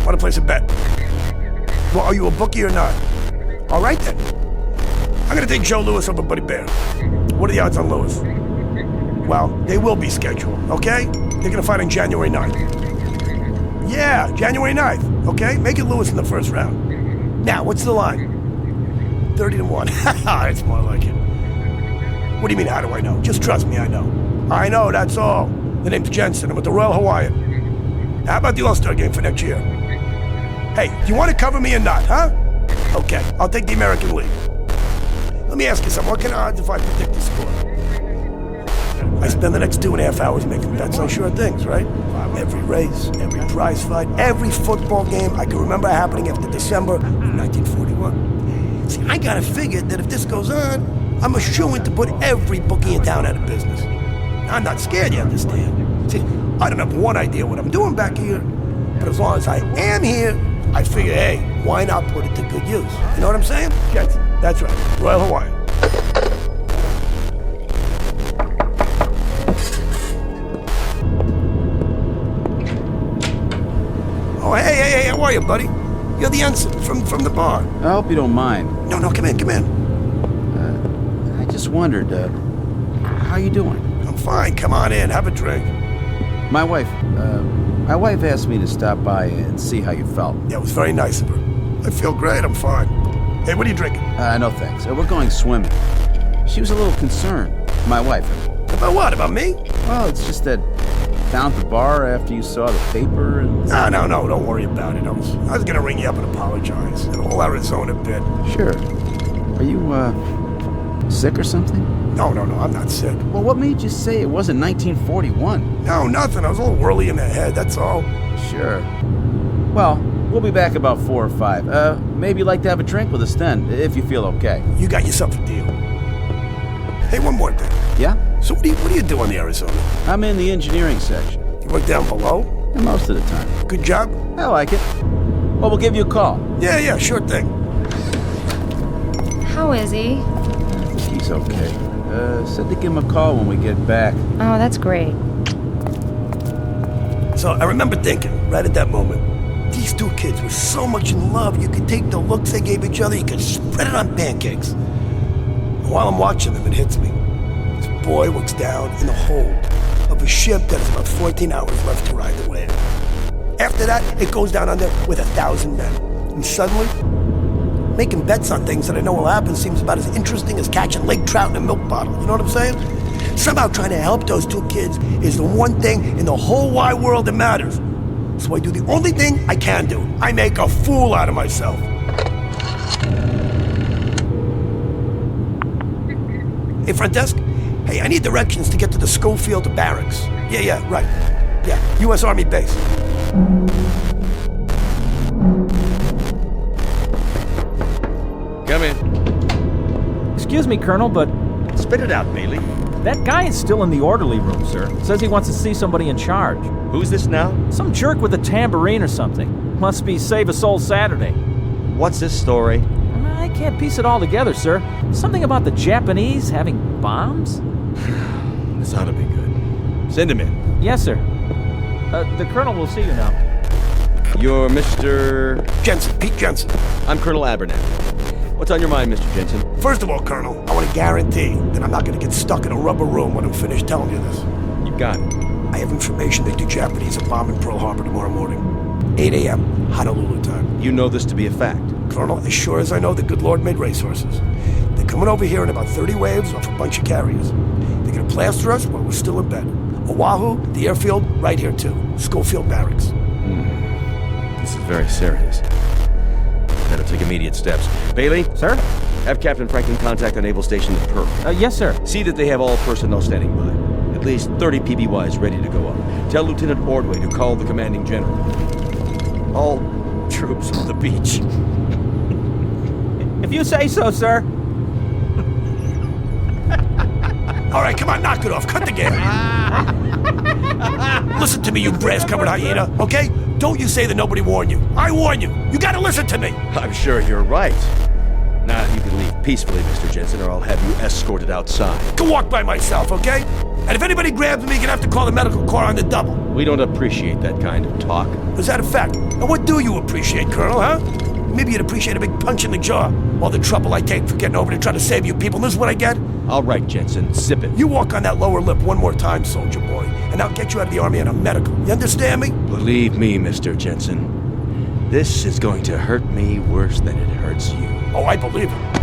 Want to place a bet? Well, are you a bookie or not? All right, then. I'm going to take Joe Lewis over Buddy Bear. What are the odds on Lewis? Well, they will be scheduled, okay? They're going to fight on January 9th. Yeah, January 9th, okay? Make it Lewis in the first round. Now, what's the line? 30-1. Haha, it's more like it. What do you mean, how do I know? Just trust me, I know. I know, that's all. The name's Jensen. I'm with the Royal Hawaiian. How about the All-Star game for next year? Hey, do you want to cover me or not, huh? Okay, I'll take the American League. Let me ask you something. What kind of odds if I predict the score? I spend the next 2.5 hours making bets on sure things, right? Every race, every prize fight, every football game I can remember happening after December of 1941. See, I gotta figure that if this goes on, I'm a shoo-in to put every bookie in town out of business. I'm not scared, you understand? See, I don't have one idea what I'm doing back here, but as long as I am here, I figure, hey, why not put it to good use? You know what I'm saying? Jensen, that's right, Royal Hawaiian. Oh, hey, how are you, buddy? You're the ensign from the bar. I hope you don't mind. No, come in. I just wondered, how you doing? I'm fine, come on in, have a drink. My wife asked me to stop by and see how you felt. Yeah, it was very nice of her. I feel great, I'm fine. Hey, what are you drinking? No thanks. We're going swimming. She was a little concerned, my wife. About what, about me? Well, it's just that down at the bar after you saw the paper and... No, don't worry about it. I was gonna ring you up and apologize. That whole Arizona bit. Sure. Are you, sick or something? No, I'm not sick. Well, what made you say it wasn't 1941? No, nothing. I was a little whirly in the head, that's all. Sure. Well, we'll be back about 4 or 5. Maybe you'd like to have a drink with us then, if you feel okay. You got yourself a deal. Hey, one more thing. Yeah? So what do you do on the Arizona? I'm in the engineering section. You work down below? Yeah, most of the time. Good job? I like it. Well, we'll give you a call. Yeah, sure thing. How is he? I think he's okay. Said to give him a call when we get back. Oh, that's great. So I remember thinking, right at that moment, these two kids were so much in love, you could take the looks they gave each other, you could spread it on pancakes. And while I'm watching them, it hits me. This boy looks down in the hold of a ship that has about 14 hours left to ride the wave. After that, it goes down under with 1,000 men. And suddenly, making bets on things that I know will happen seems about as interesting as catching lake trout in a milk bottle. You know what I'm saying? Somehow trying to help those two kids is the one thing in the whole wide world that matters. So I do the only thing I can do. I make a fool out of myself. Hey, front desk? Hey, I need directions to get to the Schofield barracks. Yeah, right. Yeah, U.S. Army base. Come in. Excuse me, Colonel, but... Spit it out, Bailey. That guy is still in the orderly room, sir. Says he wants to see somebody in charge. Who's this now? Some jerk with a tambourine or something. Must be Save a Soul Saturday. What's this story? I can't piece it all together, sir. Something about the Japanese having bombs? This ought to be good. Send him in. Yes, sir. The Colonel will see you now. You're Mr... Jensen, Pete Jensen. I'm Colonel Abernathy. What's on your mind, Mr. Jensen? First of all, Colonel, I want to guarantee that I'm not going to get stuck in a rubber room when I'm finished telling you this. You got it. I have information that the Japanese are bombing Pearl Harbor tomorrow morning. 8 a.m. Honolulu time. You know this to be a fact? Colonel, as sure as I know the good Lord made racehorses. They're coming over here in about 30 waves off a bunch of carriers. They're going to plaster us while we're still in bed. Oahu, the airfield, right here too. Schofield Barracks. This is very serious. Better take immediate steps. Bailey? Sir? Have Captain Franklin contact the naval station at Pearl. Yes, sir. See that they have all personnel standing by. At least 30 PBYs ready to go up. Tell Lieutenant Ordway to call the commanding general. All troops on the beach. If you say so, sir. All right, come on, knock it off. Cut the game. Listen to me, you brass-covered hyena, okay? Don't you say that nobody warned you. I warn you. You gotta listen to me. I'm sure you're right. Now you can leave peacefully, Mr. Jensen, or I'll have you escorted outside. Can walk by myself, okay? And if anybody grabs me, you're gonna have to call the medical corps on the double. We don't appreciate that kind of talk. Is that a fact? And what do you appreciate, Colonel, huh? Maybe you'd appreciate a big punch in the jaw. All the trouble I take for getting over to try to save you people. And this is what I get? All right, Jensen, sip it. You walk on that lower lip one more time, soldier boy, and I'll get you out of the Army on a medical. You understand me? Believe me, Mr. Jensen, this is going to hurt me worse than it hurts you. Oh, I believe it.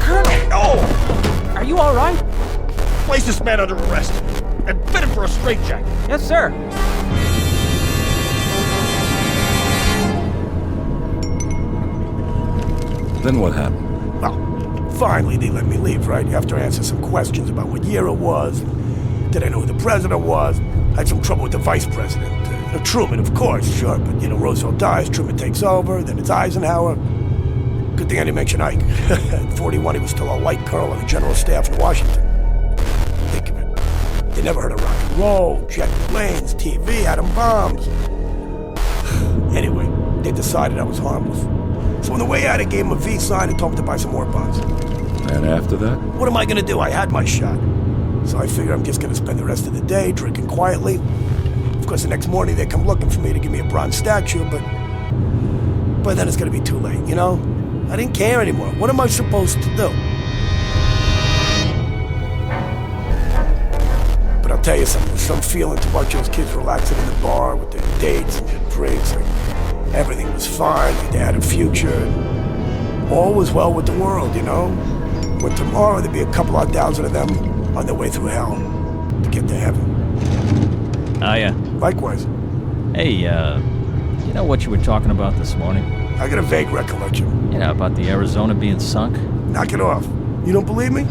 Colonel! No! Are you all right? Place this man under arrest and fit him for a straitjacket. Yes, sir. Then what happened? Well, finally they let me leave, right? After I answered some questions about what year it was. Did I know who the president was? I had some trouble with the vice president. Truman, of course, sure. But, Roosevelt dies, Truman takes over, then it's Eisenhower. Good thing I didn't mention Ike. At 41, he was still a light colonel on the general staff in Washington. Think of it. They never heard of rock and roll, jet planes, TV, atom bombs. Anyway, they decided I was harmless. So on the way out, I gave him a V sign and told him to buy some more bonds. And after that? What am I going to do? I had my shot. So I figure I'm just going to spend the rest of the day drinking quietly. Of course, the next morning they come looking for me to give me a bronze statue, but then it's going to be too late, I didn't care anymore. What am I supposed to do? But I'll tell you something. There's some feeling to watch those kids relaxing in the bar with their dates and their drinks. Everything was fine. They had a future. And all was well with the world, But tomorrow there'd be a couple of thousand of them on their way through hell to get to heaven. Oh, yeah. Likewise. Hey, you know what you were talking about this morning? I got a vague recollection. About the Arizona being sunk? Knock it off. You don't believe me?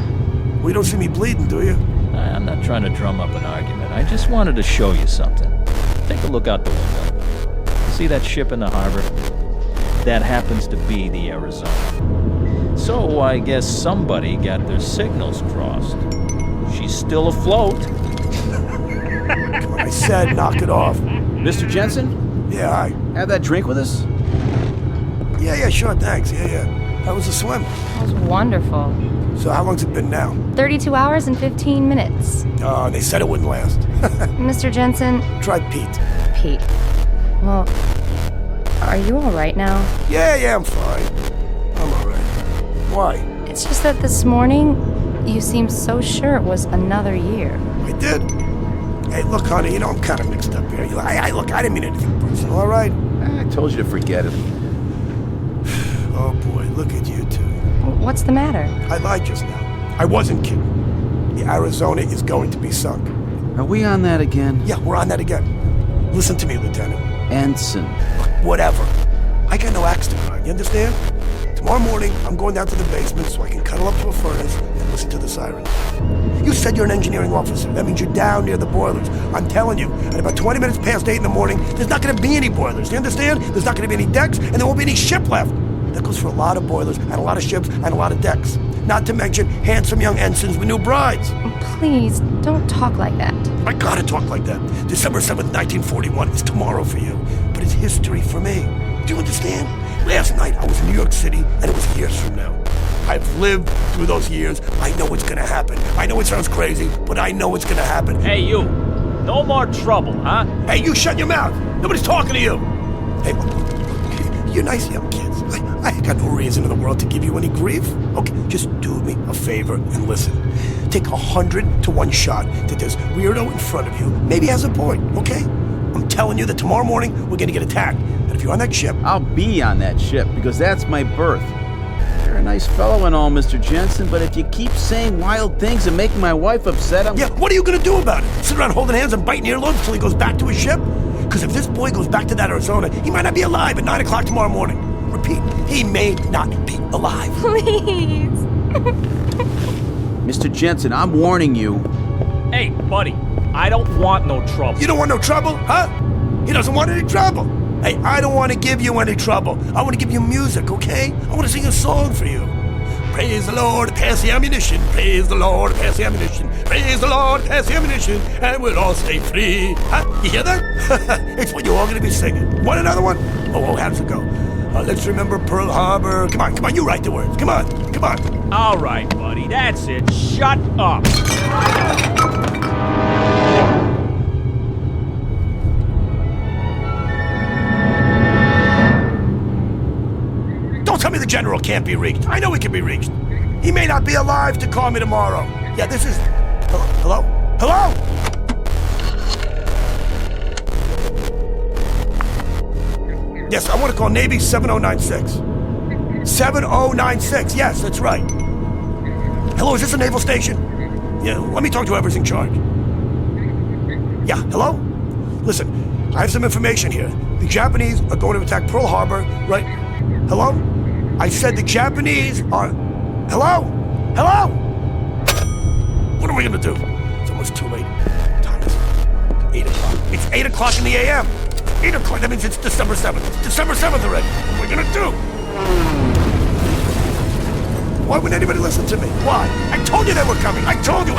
Well, you don't see me bleeding, do you? I'm not trying to drum up an argument. I just wanted to show you something. Take a look out the window. See that ship in the harbor? That happens to be the Arizona. So I guess somebody got their signals crossed. She's still afloat. I said knock it off. Mr. Jensen? Yeah, hi. Have that drink with us? Yeah, sure, thanks. Yeah. How was the swim? That was wonderful. So how long's it been now? 32 hours and 15 minutes. Oh, they said it wouldn't last. Mr. Jensen? Try Pete. Pete. Well, are you all right now? Yeah, I'm fine. I'm all right. Why? It's just that this morning, you seemed so sure it was another year. I did. Hey, look, honey, I'm kind of mixed up here. Look, I didn't mean anything personal, all right? I told you to forget it. Oh, boy, look at you two. What's the matter? I lied just now. I wasn't kidding. The Arizona is going to be sunk. Are we on that again? Yeah, we're on that again. Listen to me, Lieutenant. Ensign. Whatever. I got no axe to grind, you understand? Tomorrow morning, I'm going down to the basement so I can cuddle up to a furnace and listen to the sirens. You said you're an engineering officer. That means you're down near the boilers. I'm telling you, at about 20 minutes past 8 in the morning, there's not going to be any boilers. You understand? There's not going to be any decks, and there won't be any ship left. That goes for a lot of boilers, and a lot of ships, and a lot of decks. Not to mention handsome young ensigns with new brides. Please, don't talk like that. I gotta talk like that. December 7th, 1941 is tomorrow for you, but it's history for me. Do you understand? Last night, I was in New York City, and it was years from now. I've lived through those years. I know what's gonna happen. I know it sounds crazy, but I know it's gonna happen. Hey, you. No more trouble, huh? Hey, you shut your mouth. Nobody's talking to you. Hey, look, you're nice young kids. I got no reason in the world to give you any grief. Okay, just do me a favor and listen. Take 100 to 1 shot that this weirdo in front of you maybe has a point, okay? I'm telling you that tomorrow morning we're gonna get attacked. And if you're on that ship... I'll be on that ship because that's my berth. You're a nice fellow and all, Mr. Jensen, but if you keep saying wild things and making my wife upset, Yeah, what are you gonna do about it? Sit around holding hands and biting earlobes until he goes back to his ship? Because if this boy goes back to that Arizona, he might not be alive at 9 o'clock tomorrow morning. Repeat, he may not be alive. Please. Mr. Jensen, I'm warning you. Hey, buddy, I don't want no trouble. You don't want no trouble, huh? He doesn't want any trouble. Hey, I don't want to give you any trouble. I want to give you music, okay? I want to sing a song for you. Praise the Lord, pass the ammunition. Praise the Lord, pass the ammunition. Praise the Lord, pass the ammunition. And we'll all stay free. Huh? You hear that? It's what you're all going to be singing. Want another one? Oh, how does it go? Let's remember Pearl Harbor. Come on, you write the words. Come on. All right, buddy, that's it. Shut up. Don't tell me the general can't be reached. I know he can be reached. He may not be alive to call me tomorrow. Yeah, this is... Hello? Yes, I want to call Navy 7096. 7096, yes, that's right. Hello, is this a naval station? Yeah, let me talk to whoever's in charge. Yeah, hello? Listen, I have some information here. The Japanese are going to attack Pearl Harbor, right? Hello? I said the Japanese are... Hello? What are we going to do? It's almost too late. Time is 8 o'clock. It's 8 o'clock in the a.m. 8 o'clock, that means it's December 7th. It's December 7th already. What are we going to do? Why wouldn't anybody listen to me? Why? I told you they were coming. I told you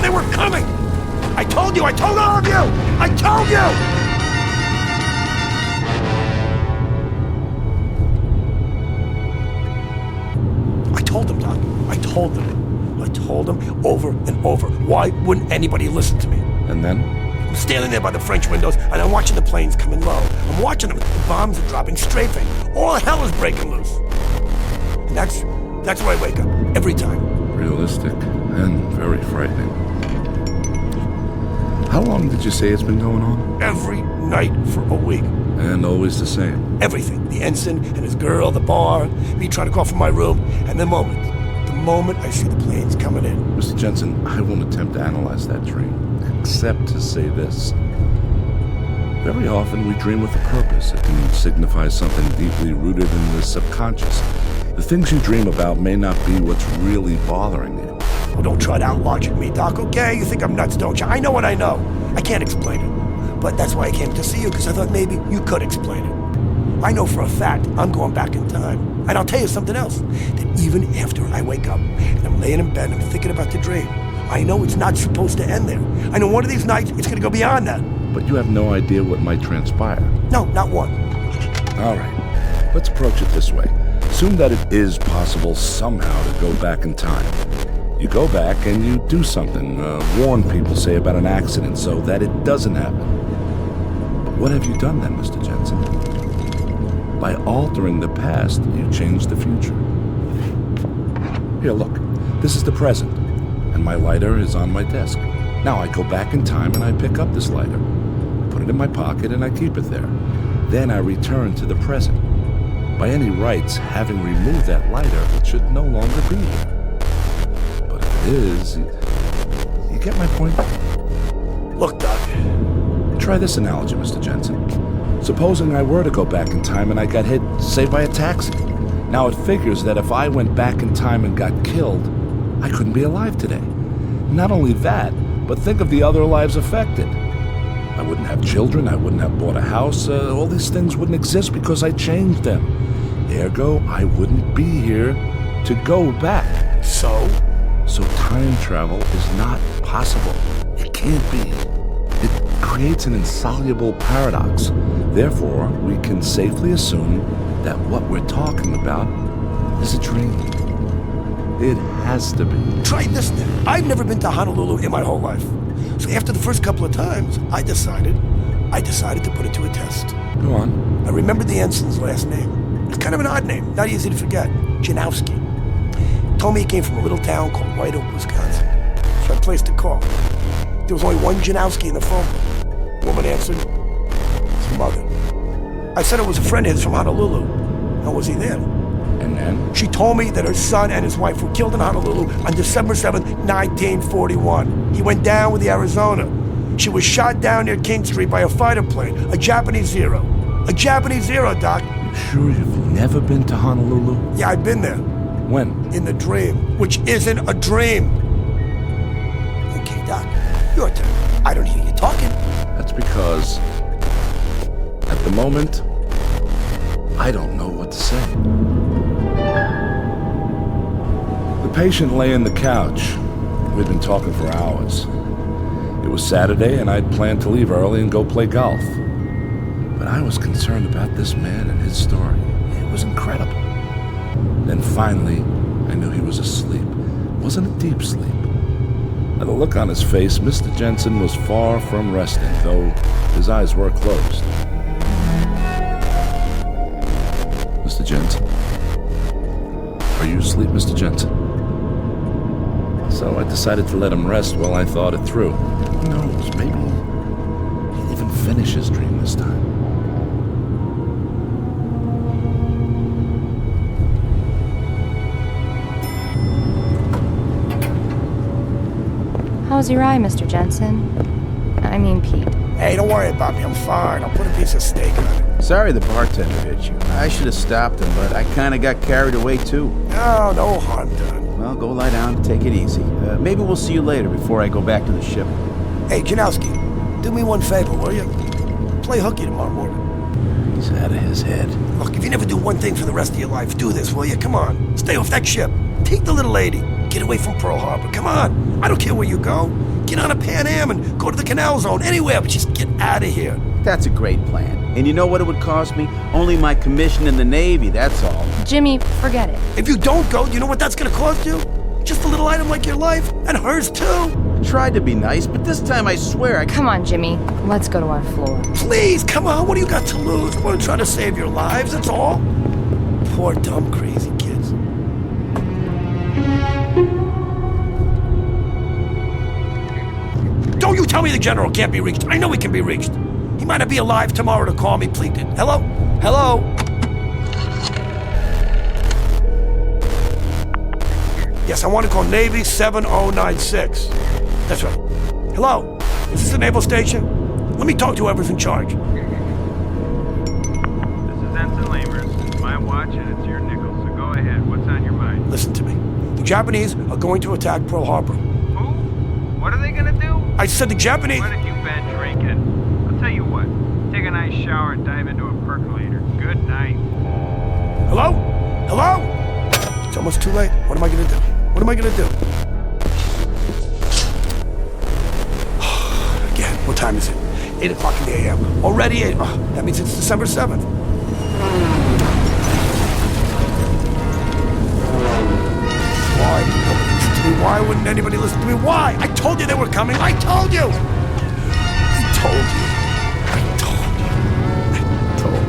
they were coming. I told all of you. I told you. I told them, Doc. I told them over and over. Why wouldn't anybody listen to me? And then? I'm standing there by the French windows, and I'm watching the planes coming low. I'm watching them. The bombs are dropping, strafing. All hell is breaking loose. And that's where I wake up, every time. Realistic and very frightening. How long did you say it's been going on? Every night for a week. And always the same? Everything. The ensign and his girl, the bar, me trying to call from my room, and the moment I see the planes coming in. Mr. Jensen, I won't attempt to analyze that dream, except to say this. Very often we dream with a purpose. It can signify something deeply rooted in the subconscious. The things you dream about may not be what's really bothering you. Well, don't try to out-logic me, Doc, okay? You think I'm nuts, don't you? I know what I know. I can't explain it. But that's why I came to see you, because I thought maybe you could explain it. I know for a fact I'm going back in time. And I'll tell you something else, that even after I wake up and I'm laying in bed and I'm thinking about the dream, I know it's not supposed to end there. I know one of these nights it's going to go beyond that. But you have no idea what might transpire. No, not one. All right, let's approach it this way. Assume that it is possible somehow to go back in time. You go back and you do something, warn people, say, about an accident so that it doesn't happen. But what have you done then, Mr. Jensen? By altering the past, you change the future. Here, look, this is the present, and my lighter is on my desk. Now I go back in time and I pick up this lighter, put it in my pocket, and I keep it there. Then I return to the present. By any rights, having removed that lighter, it should no longer be here. But if it is, you get my point? Look, Doc. Try this analogy, Mr. Jensen. Supposing I were to go back in time and I got hit, say, by a taxi. Now it figures that if I went back in time and got killed, I couldn't be alive today. Not only that, but think of the other lives affected. I wouldn't have children, I wouldn't have bought a house, all these things wouldn't exist because I changed them. Ergo, I wouldn't be here to go back. So? So time travel is not possible. It can't be. It creates an insoluble paradox. Therefore, we can safely assume that what we're talking about is a dream. It has to be. Try this then. I've never been to Honolulu in my whole life. So after the first couple of times, I decided to put it to a test. Go on. I remembered the ensign's last name. It's kind of an odd name, not easy to forget. Janowski. Told me he came from a little town called White Oak, Wisconsin. So I placed a call. There was only one Janowski in the phone book. The woman answered. His mother. I said it was a friend of his from Honolulu. How was he there? And then? She told me that her son and his wife were killed in Honolulu on December 7th, 1941. He went down with the Arizona. She was shot down near King Street by a fighter plane, a Japanese Zero. A Japanese Zero, Doc. You sure you've never been to Honolulu? Yeah, I've been there. When? In the dream, which isn't a dream. Okay, Doc, your turn. I don't hear you talking. That's because, at the moment, I don't know what to say. The patient lay in the couch. We'd been talking for hours. It was Saturday, and I'd planned to leave early and go play golf. But I was concerned about this man and his story. It was incredible. Then finally, I knew he was asleep. It wasn't a deep sleep. By the look on his face, Mr. Jensen was far from resting, though his eyes were closed. Mr. Jensen? Are you asleep, Mr. Jensen? So I decided to let him rest while I thought it through. Who knows, maybe he'll even finish his dream this time. How's your eye, Mr. Jensen? I mean, Pete. Hey, don't worry about me. I'm fine. I'll put a piece of steak on it. Sorry the bartender hit you. I should have stopped him, but I kind of got carried away, too. No harm done. Well, go lie down and take it easy. Maybe we'll see you later before I go back to the ship. Hey, Janowski, do me one favor, will you? Play hooky tomorrow morning. He's out of his head. Look, if you never do one thing for the rest of your life, do this, will you? Come on. Stay off that ship. Take the little lady. Get away from Pearl Harbor. Come on. I don't care where you go. Get on a Pan Am and go to the Canal Zone. Anywhere, but just get out of here. That's a great plan. And you know what it would cost me? Only my commission in the Navy, that's all. Jimmy, forget it. If you don't go, you know what that's gonna cost you? Just a little item like your life, and hers too. I tried to be nice, but this time I swear I... Come on, Jimmy. Let's go to our floor. Please, come on. What do you got to lose? We're trying to save your lives, that's all. Poor, dumb, crazy kids. Don't you tell me the general can't be reached. I know he can be reached. He might not be alive tomorrow to call me, please. Hello? Hello? Yes, I want to call Navy 7096. That's right. Hello? Is this the naval station? Let me talk to whoever's in charge. This is Ensign Lamers. It's my watch and it's your nickel, so go ahead. What's on your mind? Listen to me. The Japanese are going to attack Pearl Harbor. Who? What are they gonna do? I said the Japanese... What have you been drinking? I'll tell you what. Take a nice shower and dive into a percolator. Good night. Hello? Hello? It's almost too late. What am I gonna do? What am I gonna do? Again, what time is it? 8 o'clock in the a.m. Already 8. That means it's December 7th. Why wouldn't anybody listen to me? Why? I told you they were coming. I told you. I told you. I told you. I told you.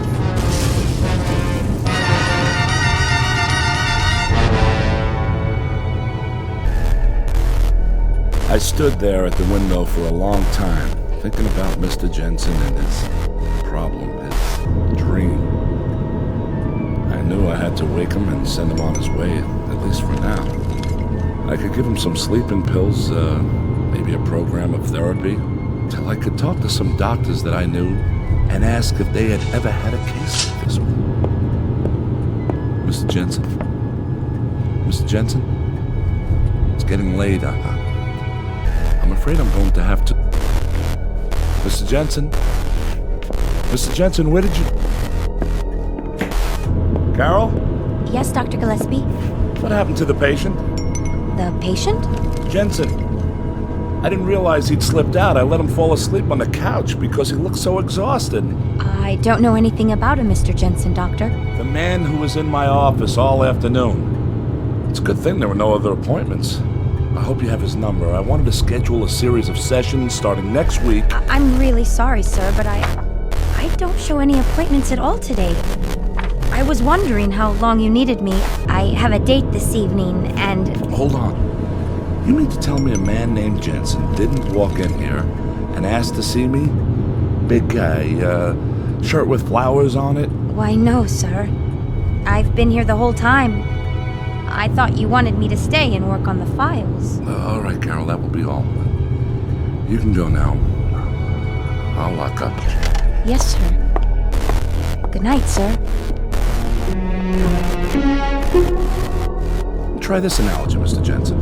I stood there at the window for a long time, thinking about Mr. Jensen and his problem, his dream. I knew I had to wake him and send him on his way, at least for now. I could give him some sleeping pills, maybe a program of therapy, till I could talk to some doctors that I knew and ask if they had ever had a case like this one. Mr. Jensen? Mr. Jensen? It's getting late. I'm afraid I'm going to have to... Mr. Jensen? Mr. Jensen, where did you... Carol? Yes, Dr. Gillespie? What happened to the patient? The patient? Jensen. I didn't realize he'd slipped out. I let him fall asleep on the couch because he looked so exhausted. I don't know anything about him, Mr. Jensen, Doctor. The man who was in my office all afternoon. It's a good thing there were no other appointments. I hope you have his number. I wanted to schedule a series of sessions starting next week. I'm really sorry, sir, but I don't show any appointments at all today. I was wondering how long you needed me. I have a date this evening, and... Hold on. You mean to tell me a man named Jensen didn't walk in here and ask to see me? Big guy, shirt with flowers on it? Why, no, sir. I've been here the whole time. I thought you wanted me to stay and work on the files. All right, Carol, that will be all. You can go now. I'll lock up. Yes, sir. Good night, sir. Try this analogy, Mr. Jensen.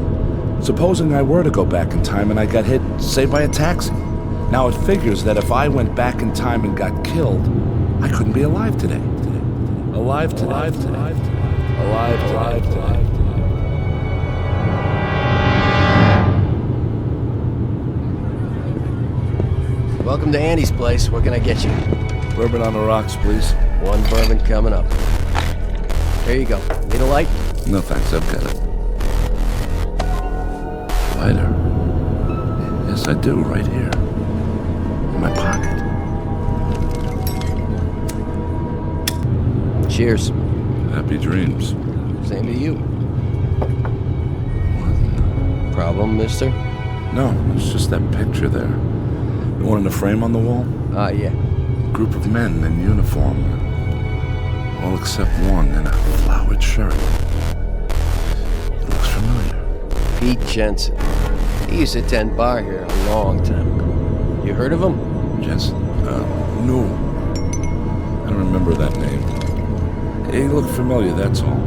Supposing I were to go back in time and I got hit, say, by a taxi. Now it figures that if I went back in time and got killed, I couldn't be alive today. Alive tonight. Alive tonight. Welcome to Andy's place. What can I get you? Bourbon on the rocks, please. One bourbon coming up. Here you go. Need a light? No thanks, I've got it. Lighter. Yes, I do, right here. In my pocket. Cheers. Happy dreams. Same to you. Problem, mister? No, it's just that picture there. The one in the frame on the wall? Ah, yeah. Group of men in uniform. All except one in a flowered shirt. It looks familiar. Pete Jensen. He used to attend bar here a long time ago. You heard of him? Jensen? No. I don't remember that name. He looked familiar, that's all.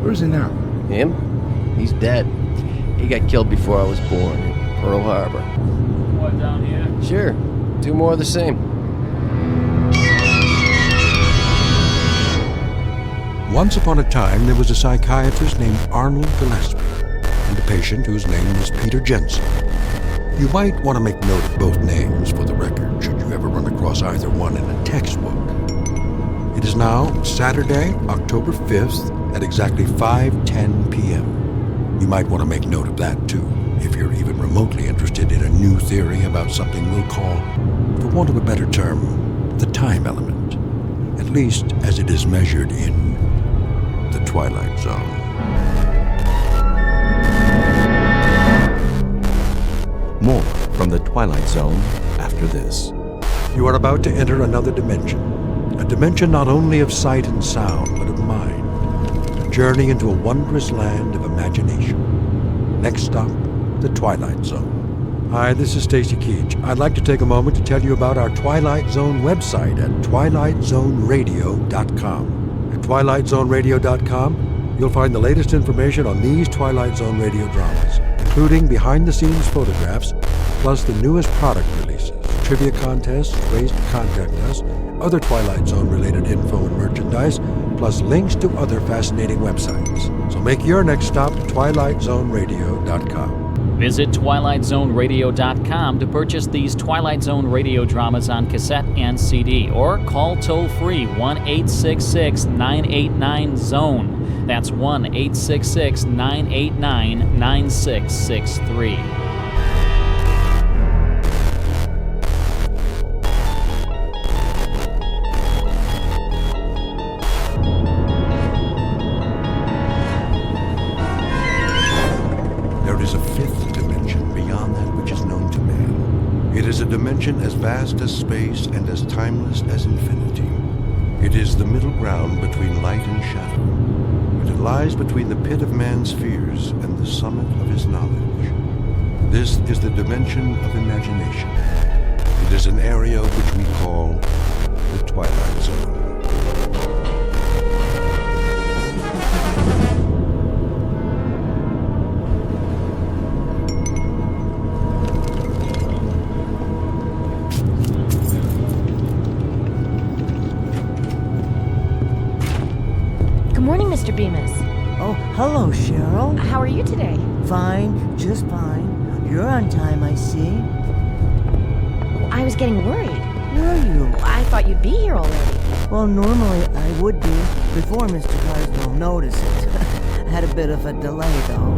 Where is he now? Him? He's dead. He got killed before I was born in Pearl Harbor. What, down here? Sure. 2 more of the same. Once upon a time, there was a psychiatrist named Arnold Gillespie, and a patient whose name was Peter Jensen. You might want to make note of both names for the record, should you ever run across either one in a textbook. It is now Saturday, October 5th, at exactly 5:10 p.m. You might want to make note of that, too, if you're even remotely interested in a new theory about something we'll call, for want of a better term, the time element, at least as it is measured in the Twilight Zone. More from the Twilight Zone after this. You are about to enter another dimension. A dimension not only of sight and sound, but of mind. A journey into a wondrous land of imagination. Next stop, the Twilight Zone. Hi, this is Stacy Keach. I'd like to take a moment to tell you about our Twilight Zone website at twilightzoneradio.com. At twilightzoneradio.com, you'll find the latest information on these Twilight Zone radio dramas, including behind-the-scenes photographs, plus the newest product releases, trivia contests, ways to contact us, other Twilight Zone-related info and merchandise, plus links to other fascinating websites. So make your next stop twilightzoneradio.com. Visit twilightzoneradio.com to purchase these Twilight Zone radio dramas on cassette and CD, or call toll-free 1-866-989-ZONE. That's 1-866-989-9663. There is a fifth dimension beyond that which is known to man. It is a dimension as vast as space and as timeless as infinity. It is the middle ground between light and shadow. It lies between the pit of man's fears and the summit of his knowledge. This is the dimension of imagination. It is an area which we call the Twilight Zone. Good morning, Mr. Bemis. Oh, hello, Cheryl. How are you today? Fine, just fine. You're on time, I see. I was getting worried. Were you? I thought you'd be here already. Well, normally I would be, before Mr. Carswell noticed it. I had a bit of a delay, though.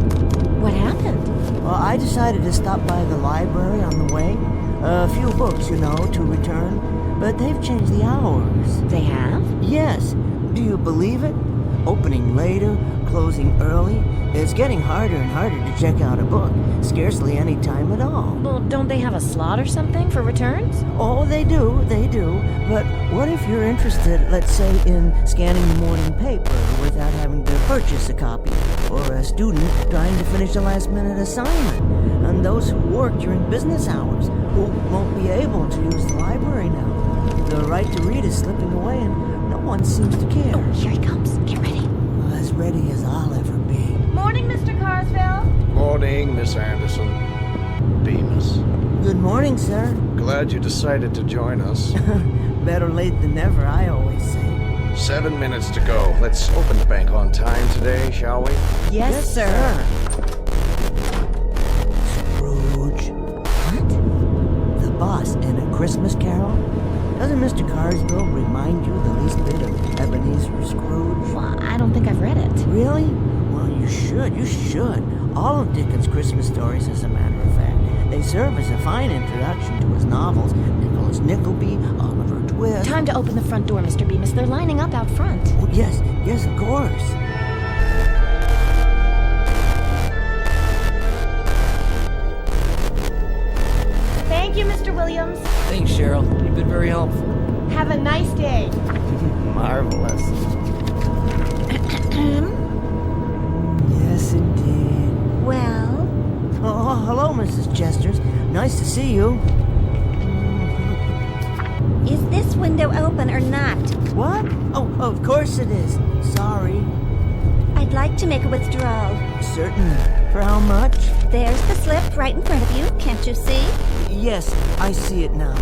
What happened? Well, I decided to stop by the library on the way. A few books, to return. But they've changed the hours. They have? Yes. Do you believe it? Opening later, closing early. It's getting harder and harder to check out a book. Scarcely any time at all. Well, don't they have a slot or something for returns? Oh, they do. But what if you're interested, let's say, in scanning the morning paper without having to purchase a copy? Or a student trying to finish a last-minute assignment? And those who work during business hours, who won't be able to use the library now. The right to read is slipping away and no one seems to care. Oh, here he comes. Get ready. As ready as I'll ever be. Morning, Mr. Carswell. Morning, Miss Anderson. Bemis. Good morning, sir. Glad you decided to join us. Better late than never, I always say. 7 minutes to go. Let's open the bank on time today, shall we? Yes, sir. Scrooge. What? The boss in A Christmas Carol? Doesn't Mr. Carsville remind you the least bit of Ebenezer Scrooge? Well, I don't think I've read it. Really? Well, you should. All of Dickens' Christmas stories, as a matter of fact. They serve as a fine introduction to his novels. Nicholas Nickleby, Oliver Twist. Time to open the front door, Mr. Bemis. They're lining up out front. Oh, yes, of course. Thank you, Mr. Williams. Thanks, Cheryl. You've been very helpful. Have a nice day. Marvelous. Yes, indeed. Well? Oh, hello, Mrs. Chesters. Nice to see you. Is this window open or not? What? Oh, of course it is. Sorry. I'd like to make a withdrawal. Certainly. For how much? There's the slip right in front of you. Can't you see? Yes, I see it now.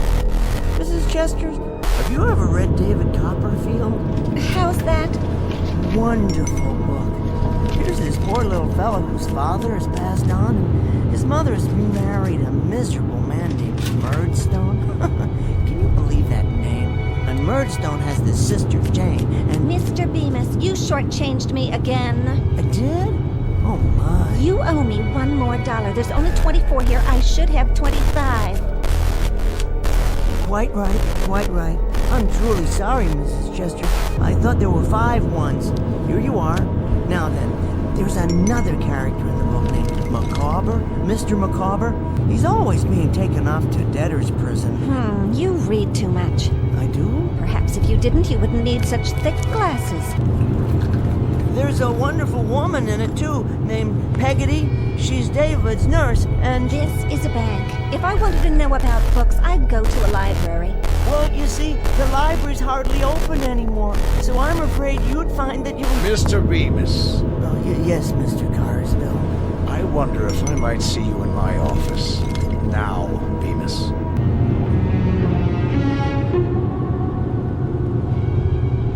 Mrs. Chesters, have you ever read David Copperfield? How's that? Wonderful book. Here's this poor little fellow whose father has passed on, and his mother has married a miserable man named Murdstone. Can you believe that name? And Murdstone has this sister, Jane, and... Mr. Bemis, you shortchanged me again. I did? Oh, my. You owe me $1 more. There's only 24 here. I should have 25. Quite right. I'm truly sorry, Mrs. Chester. I thought there were 5 ones. Here you are. Now then, there's another character in the book named Micawber, Mr. Micawber. He's always being taken off to debtor's prison. You read too much. I do? Perhaps if you didn't, you wouldn't need such thick glasses. There's a wonderful woman in it, too, named Peggotty. She's David's nurse, and... This is a bank. If I wanted to know about books, I'd go to a library. Well, you see, the library's hardly open anymore, so I'm afraid you'd find that you... Mr. Bemis. Oh, yes, Mr. Carsville. I wonder if I might see you in my office. Now, Bemis.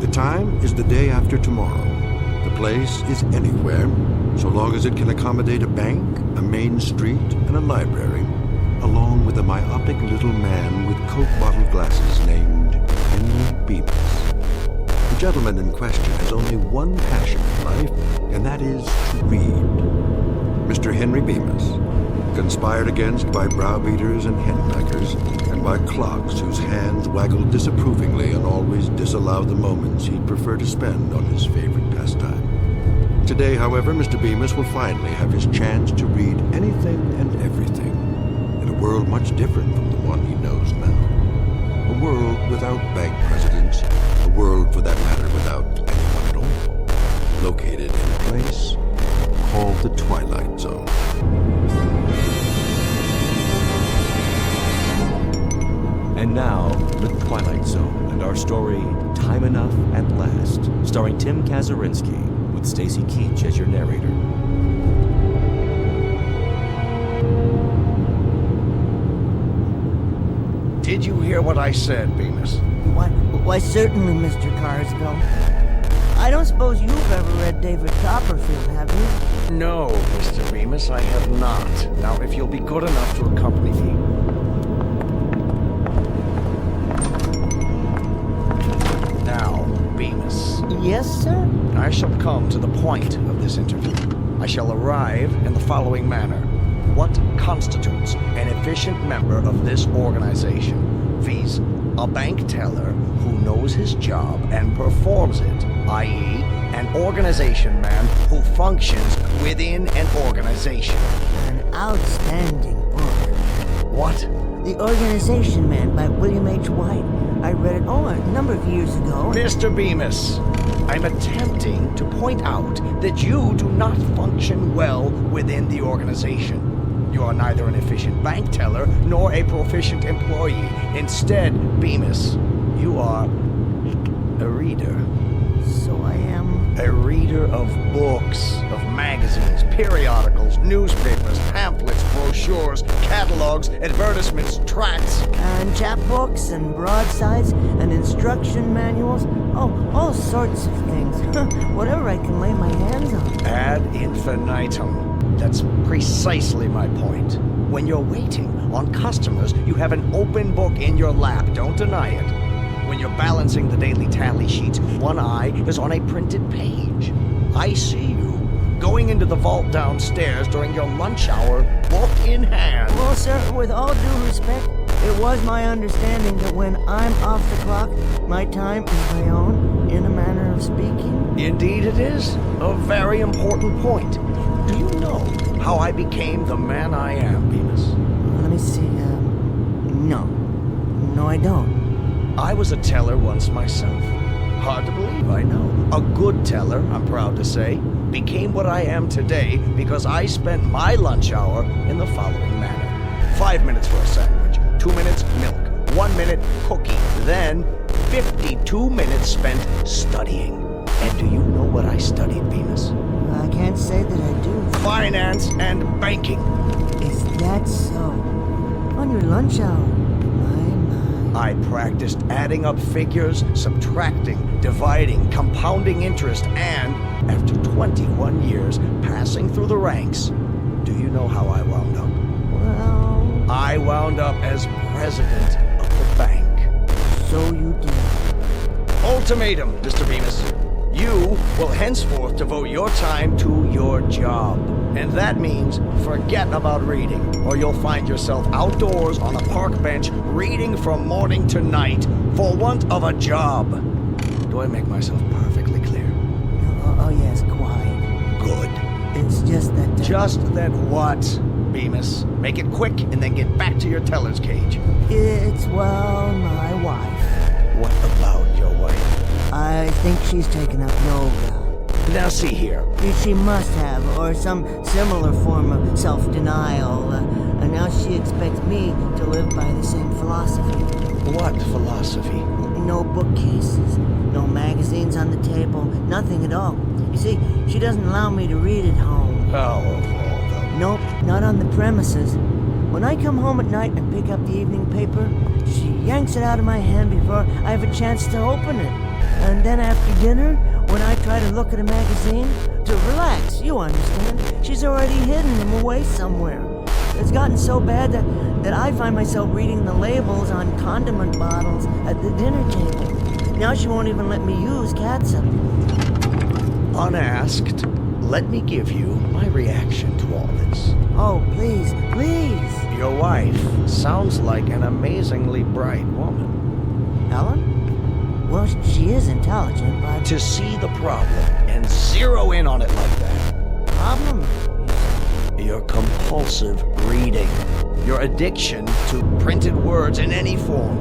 The time is the day after tomorrow. The place is anywhere, so long as it can accommodate a bank, a main street, and a library, along with a myopic little man with Coke bottle glasses named Henry Bemis. The gentleman in question has only one passion in life, and that is to read. Mr. Henry Bemis, conspired against by browbeaters and henpeckers, and by clocks whose hands waggled disapprovingly and always disallowed the moments he'd prefer to spend on his favorite pastime. Today, however, Mr. Bemis will finally have his chance to read anything and everything in a world much different from the one he knows now. A world without bank presidents, a world, for that matter, without anyone at all, located in a place called the Twilight Zone. And now, The Twilight Zone and our story, Time Enough at Last, starring Tim Kazurinsky, with Stacy Keach as your narrator. Did you hear what I said, Bemis? Why, certainly, Mr. Carsville. I don't suppose you've ever read David Copperfield, have you? No, Mr. Bemis, I have not. Now, if you'll be good enough to accompany me. Now, Bemis. Yes, sir? I shall come to the point of this interview. I shall arrive in the following manner. What constitutes an efficient member of this organization? Viz. A bank teller who knows his job and performs it, i.e., an organization man who functions within an organization. An outstanding book. What? The Organization Man by William H. White. I read it, a number of years ago. Mr. Bemis, I'm attempting to point out that you do not function well within the organization. You are neither an efficient bank teller nor a proficient employee. Instead, Bemis, you are a reader. So I am? A reader of books, of magazines, periodicals, newspapers, pamphlets, brochures, brochures, catalogs, advertisements, tracts. And chapbooks and broadsides and instruction manuals. Oh, all sorts of things. Whatever I can lay my hands on. Ad infinitum. That's precisely my point. When you're waiting on customers, you have an open book in your lap. Don't deny it. When you're balancing the daily tally sheets, one eye is on a printed page. I see you going into the vault downstairs during your lunch hour, book in hand. Well, sir, with all due respect, it was my understanding that when I'm off the clock, my time is my own, in a manner of speaking. Indeed it is. A very important point. Do you know how I became the man I am, Bemis? Let me see, no. No, I don't. I was a teller once myself. Hard to believe, I know. A good teller, I'm proud to say, became what I am today because I spent my lunch hour in the following manner. 5 minutes for a sandwich, 2 minutes milk, 1 minute cookie, then 52 minutes spent studying. And do you know what I studied, Bemis? I can't say that I do. Finance and banking. Is that so? On your lunch hour? I practiced adding up figures, subtracting, dividing, compounding interest, and after 21 years passing through the ranks, do you know how I wound up? Well... I wound up as president of the bank. So you did. Ultimatum, Mr. Bemis. You will henceforth devote your time to your job. And that means forget about reading, or you'll find yourself outdoors on a park bench reading from morning to night for want of a job. Do I make myself perfectly clear? Oh yes, quite. Good. It's just that... Just that what, Bemis? Make it quick and then get back to your teller's cage. It's, well, my wife. What about your wife? I think she's taken up yoga. Now see here. She must have, or some similar form of self-denial. And now she expects me to live by the same philosophy. What philosophy? No bookcases, no magazines on the table, nothing at all. You see, she doesn't allow me to read at home. Oh, of all the... Nope, not on the premises. When I come home at night and pick up the evening paper, she yanks it out of my hand before I have a chance to open it. And then after dinner, when I try to look at a magazine, to relax, you understand, she's already hidden them away somewhere. It's gotten so bad that I find myself reading the labels on condiment bottles at the dinner table. Now she won't even let me use catsup. Unasked, let me give you my reaction to all this. Oh, please, please. Your wife sounds like an amazingly bright woman. Helen? Well, she is intelligent, but... To see the problem and zero in on it like that. Problem? Your compulsive reading. Your addiction to printed words in any form.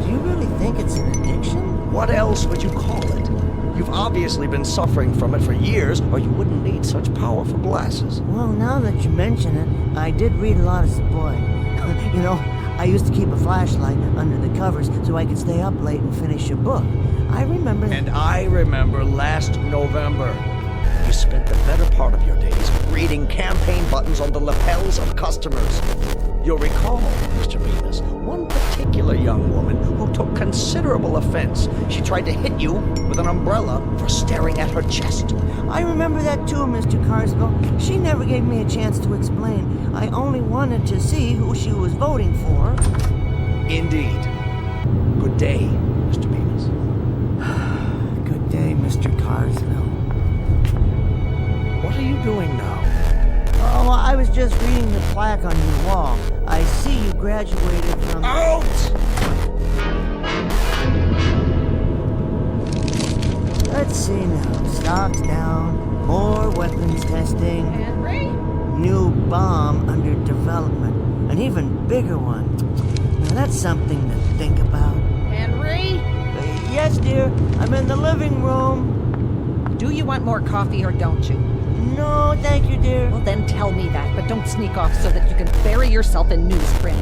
Do you really think it's an addiction? What else would you call it? You've obviously been suffering from it for years, or you wouldn't need such powerful glasses. Well, now that you mention it, I did read a lot as a boy. You know, I used to keep a flashlight under the covers so I could stay up late and finish a book. I remember... And I remember last November. You spent the better part of your days reading campaign buttons on the lapels of customers. You'll recall, Mr. Bemis, one particular young woman who took considerable offense. She tried to hit you with an umbrella for staring at her chest. I remember that too, Mr. Carswell. She never gave me a chance to explain. I only wanted to see who she was voting for. Indeed. Good day, Mr. Bemis. Good day, Mr. Carswell. What are you doing now? Oh, I was just reading the plaque on your wall. I see you graduated from... Out! Let's see now. Stocks down, more weapons testing. Henry? New bomb under development. An even bigger one. Now that's something to think about. Henry? Yes, dear. I'm in the living room. Do you want more coffee or don't you? No, thank you, dear. Well, then tell me that, but don't sneak off so that you can bury yourself in newsprint.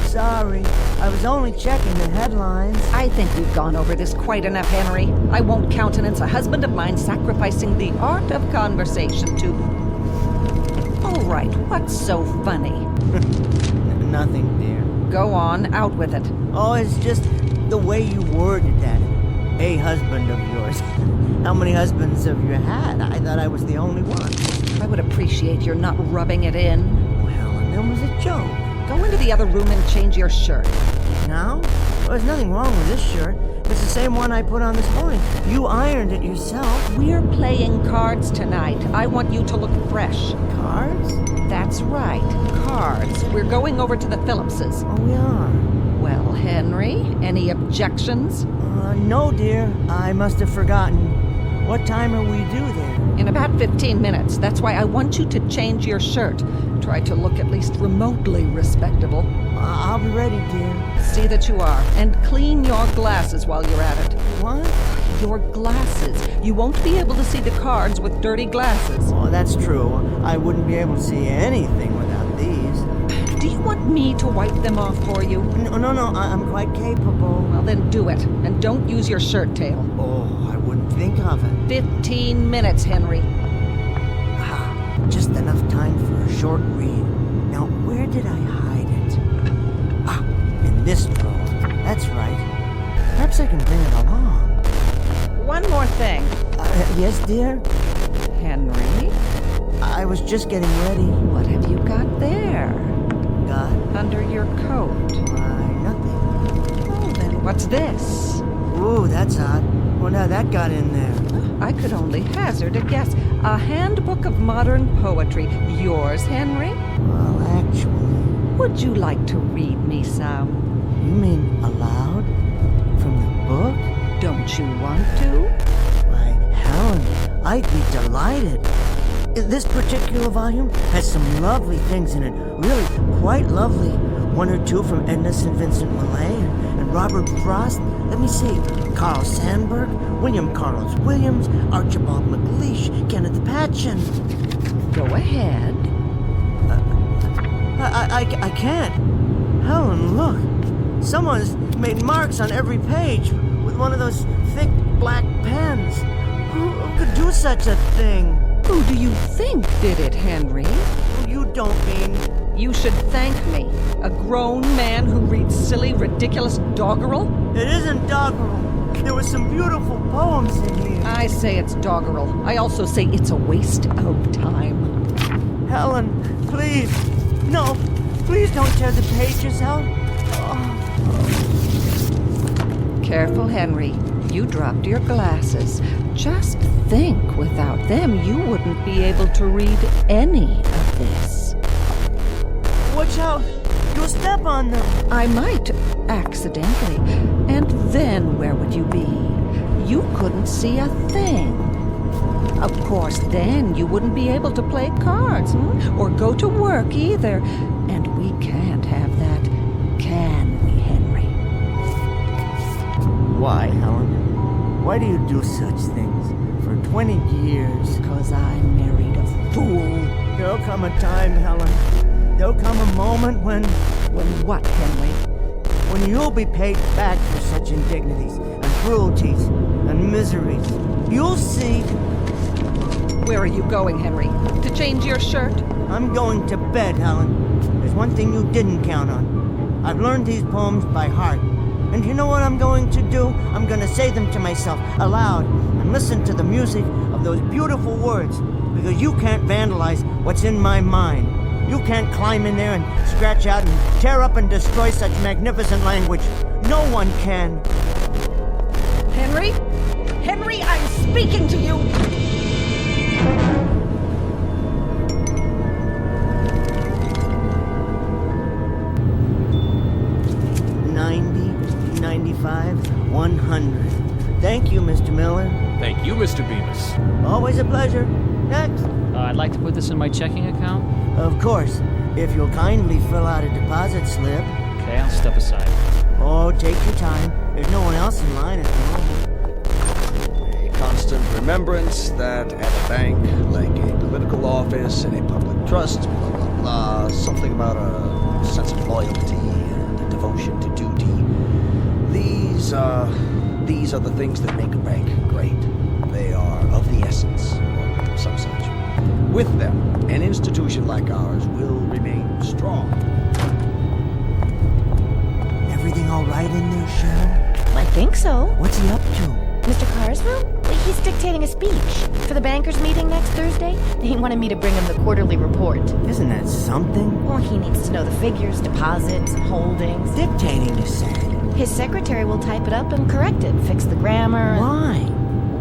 Sorry. I was only checking the headlines. I think we've gone over this quite enough, Henry. I won't countenance a husband of mine sacrificing the art of conversation to... Oh, right. What's so funny? Nothing, dear. Go on, out with it. Oh, it's just the way you worded that. A husband of yours. How many husbands have you had? I thought I was the only one. I would appreciate your not rubbing it in. Well, and that was a joke. Go into the other room and change your shirt. Now? Well, there's nothing wrong with this shirt. It's the same one I put on this morning. You ironed it yourself. We're playing cards tonight. I want you to look fresh. Cards? That's right, cards. We're going over to the Phillipses. Oh, we are? Well, Henry, any objections? No, dear. I must have forgotten. What time are we due there? In about 15 minutes. That's why I want you to change your shirt. Try to look at least remotely respectable. I'll be ready, dear. See that you are. And clean your glasses while you're at it. What? Your glasses. You won't be able to see the cards with dirty glasses. Oh, that's true. I wouldn't be able to see anything without these. Do you want me to wipe them off for you? No, I'm quite capable. Well, then do it. And don't use your shirt tail. Oh, I wouldn't think of it. 15 minutes, Henry. Just enough time for a short read. Now, where did I hide it? In this drawer. That's right. Perhaps I can bring it along. One more thing. Yes, dear? Henry? I was just getting ready. What have you got there? Got? Under your coat. Why, nothing. Oh, then what's this? Ooh, that's odd. Well, now that got in there. I could only hazard a guess. A handbook of modern poetry. Yours, Henry? Well, actually... Would you like to read me some? You mean aloud? From the book? Don't you want to? Why, Helen, I'd be delighted. This particular volume has some lovely things in it. Really, quite lovely. One or two from Edna St. Vincent Millay and Robert Frost. Let me see. Carl Sandburg, William Carlos Williams, Archibald MacLeish, Kenneth Patchen. Go ahead. I can't. Helen, look. Someone's made marks on every page with one of those thick black pens. Who could do such a thing? Who do you think did it, Henry? You don't mean... You should thank me. A grown man who reads silly, ridiculous doggerel? It isn't doggerel. There were some beautiful poems in here. I say it's doggerel. I also say it's a waste of time. Helen, please. No, please don't tear the pages out. Careful, Henry. You dropped your glasses. Just think, without them, you wouldn't be able to read any of this. Watch out! You'll step on them. I might, accidentally. And then where would you be? You couldn't see a thing. Of course, then you wouldn't be able to play cards, or go to work either. And we can't have that, can we, Henry? Why, Helen? Why do you do such things? For 20 years. Because I married a fool. There'll come a time, Helen. There'll come a moment when... When what, Henry? When you'll be paid back for such indignities and cruelties and miseries. You'll see. Where are you going, Henry? To change your shirt? I'm going to bed, Helen. There's one thing you didn't count on. I've learned these poems by heart. And you know what I'm going to do? I'm going to say them to myself aloud and listen to the music of those beautiful words, because you can't vandalize what's in my mind. You can't climb in there and scratch out and tear up and destroy such magnificent language. No one can. Henry? Henry, I'm speaking to you! 90, 95, 100. Thank you, Mr. Miller. Thank you, Mr. Bemis. Always a pleasure. Next. I'd like to put this in my checking account. Of course, if you'll kindly fill out a deposit slip. Okay, I'll step aside. Oh, take your time. There's no one else in line at the moment. A constant remembrance that at a bank, like a political office and a public trust, blah, blah, blah, something about a sense of loyalty and a devotion to duty. These are the things that make a bank great. They are of the essence, or some such. With them, an institution like ours will remain strong. Everything all right in there, Cheryl? I think so. What's he up to? Mr. Carswell? He's dictating a speech for the bankers' meeting next Thursday. He wanted me to bring him the quarterly report. Isn't that something? Well, he needs to know the figures, deposits, holdings. Dictating, you say? His secretary will type it up and correct it, fix the grammar. Why?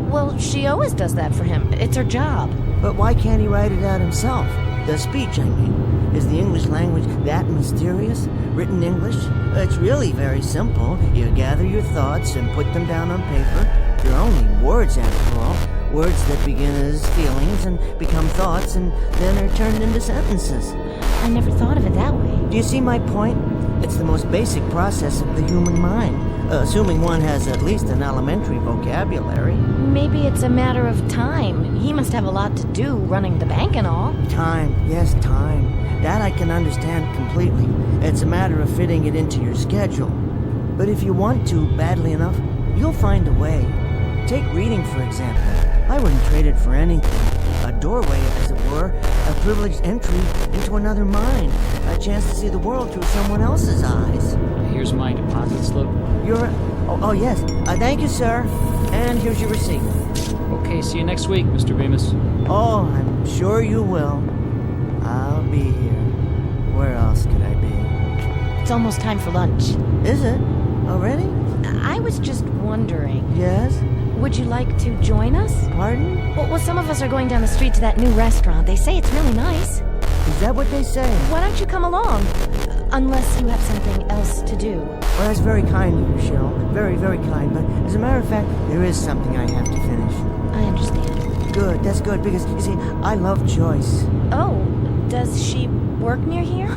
Well, she always does that for him. It's her job. But why can't he write it out himself? The speech, I mean. Is the English language that mysterious? Written English? It's really very simple. You gather your thoughts and put them down on paper. They're only words, after all. Words that begin as feelings and become thoughts and then are turned into sentences. I never thought of it that way. Do you see my point? It's the most basic process of the human mind, assuming one has at least an elementary vocabulary. Maybe it's a matter of time. He must have a lot to do running the bank and all. Time, yes, time. That I can understand completely. It's a matter of fitting it into your schedule. But if you want to badly enough, you'll find a way. Take reading, for example. I wouldn't trade it for anything. A doorway, as it were, a privileged entry into another mind. A chance to see the world through someone else's eyes. Here's my deposit slip. Oh, yes. Thank you, sir. And here's your receipt. Okay, see you next week, Mr. Bemis. Oh, I'm sure you will. I'll be here. Where else could I be? It's almost time for lunch. Is it? Already? I was just wondering. Yes? Would you like to join us? Pardon? Well, some of us are going down the street to that new restaurant. They say it's really nice. Is that what they say? Why don't you come along? Unless you have something else to do. Well, that's very kind of you, Cheryl. Very, very kind. But as a matter of fact, there is something I have to finish. I understand. Good, that's good, because, you see, I love Joyce. Oh, does she work near here?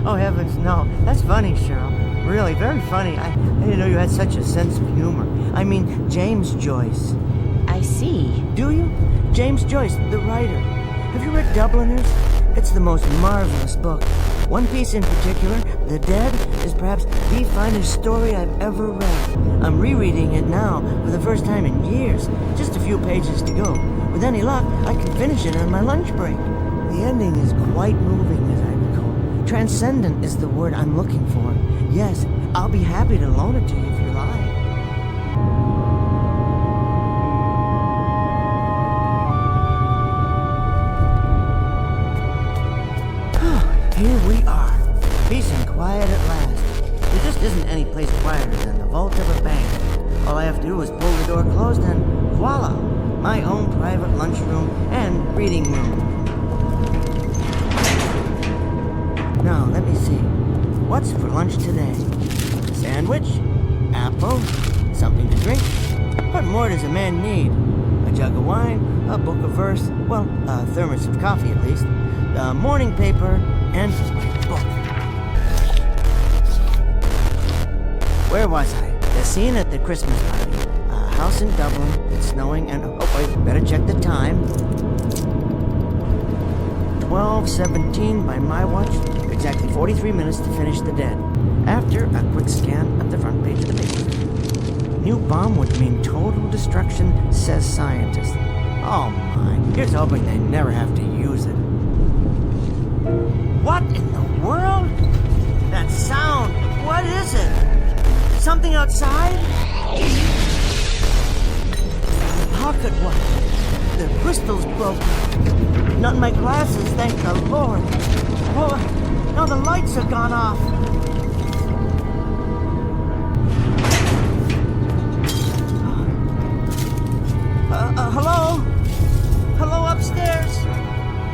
Oh, heavens, no. That's funny, Cheryl. Really, very funny. I didn't know you had such a sense of humor. I mean, James Joyce. I see. Do you? James Joyce, the writer. Have you read Dubliners? It's the most marvelous book. One piece in particular, The Dead, is perhaps the finest story I've ever read. I'm rereading it now for the first time in years. Just a few pages to go. With any luck, I can finish it on my lunch break. The ending is quite moving, as I recall. Transcendent is the word I'm looking for. Yes, I'll be happy to loan it to you if you like. Here we are. Peace and quiet at last. There just isn't any place quieter than the vault of a bank. All I have to do is pull the door closed and voila! My own private lunchroom and reading room. Now, let me see. What's for lunch today? Sandwich? Apple? Something to drink? What more does a man need? A jug of wine? A book of verse? Well, a thermos of coffee at least. The morning paper and my book. Where was I? The scene at the Christmas party. A house in Dublin. It's snowing and... Oh, wait, better check the time. 12:17 by my watch. Exactly 43 minutes to finish The Dead. After a quick scan of the front page of the paper. New bomb would mean total destruction, says scientist. Oh my, here's hoping they never have to use it. What in the world? That sound, what is it? Something outside? Pocket watch. The crystal's broken. Not in my glasses, thank the Lord. Oh, now the lights have gone off. Hello? Hello upstairs?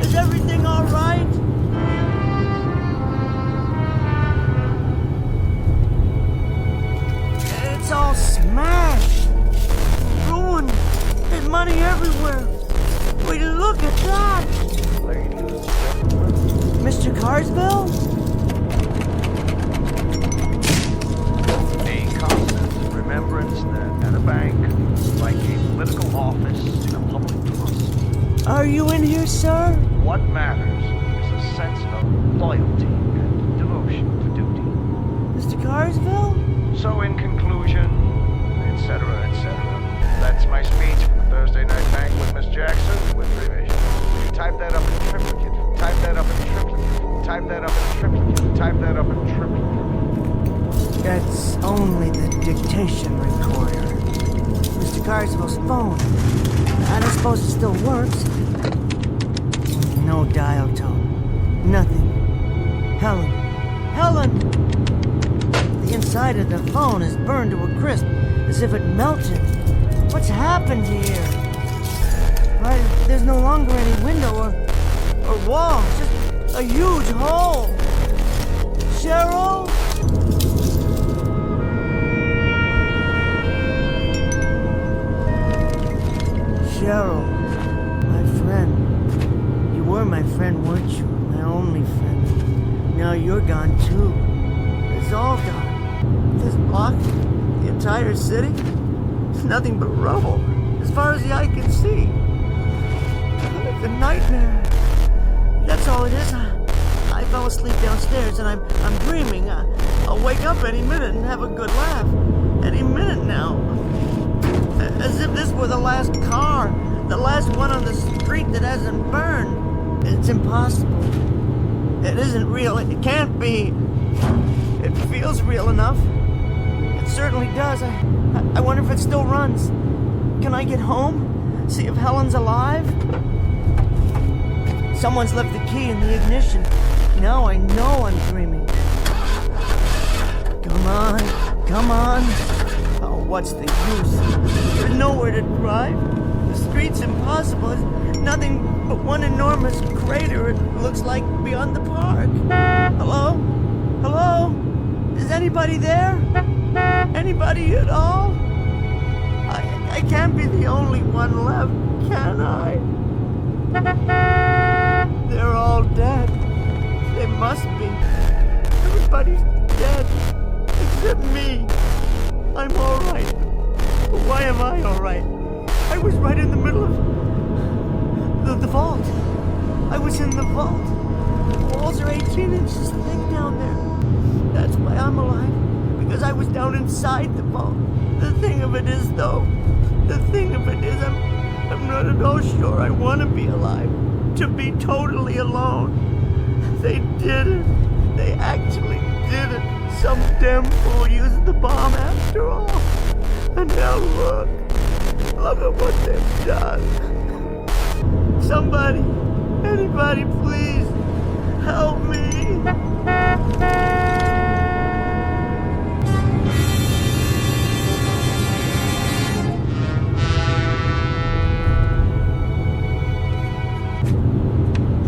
Is everything all right? It's all smashed. Ruined. There's money everywhere. Will you look at that? Mr. Carswell? A constant remembrance that at a bank, like a political office in a public trust, Are you in here, sir? what matters is a sense of loyalty and devotion to duty. Mr. Carswell? So in conclusion, etc., etc., that's my speech for the Thursday night bank with Miss Jackson, with revision. Type that up in triplicate. Type that up in triplicate. Type that up in triplicate. Type that up in triplicate. That's only the dictation recorder. Mr. Carswell's phone. I don't suppose it still works. No dial tone. Nothing. Helen. The inside of the phone is burned to a crisp, as if it melted. What's happened here? Why, there's no longer any window or wall, just a huge hole. Cheryl? Cheryl, my friend. You were my friend, weren't you? My only friend. Now you're gone too. It's all gone. This block, the entire city, it's nothing but rubble, as far as the eye can see. It's a nightmare. That's all it is. I fell asleep downstairs and I'm dreaming. I'll wake up any minute and have a good laugh. Any minute now. As if this were the last car, the last one on the street that hasn't burned. It's impossible. It isn't real. It can't be. It feels real enough. It certainly does. I wonder if it still runs. Can I get home? See if Helen's alive? Someone's left the key in the ignition. Now I know I'm dreaming. Come on. Oh, what's the use? There's nowhere to drive. The street's impossible. It's nothing but one enormous crater, it looks like, beyond the park. Hello? Is anybody there? Anybody at all? I can't be the only one left, can I? They're all dead. They must be. Everybody's dead. Except me. I'm all right. But why am I all right? I was right in the middle of the vault. I was in the vault. The walls are 18 inches thick down there. That's why I'm alive. Because I was down inside the vault. The thing of it is, though, I'm not at all sure I want to be alive. To be totally alone. They did it. They actually did it. Some damn fool used the bomb after all. And now look at what they've done. Somebody, anybody, please, help me.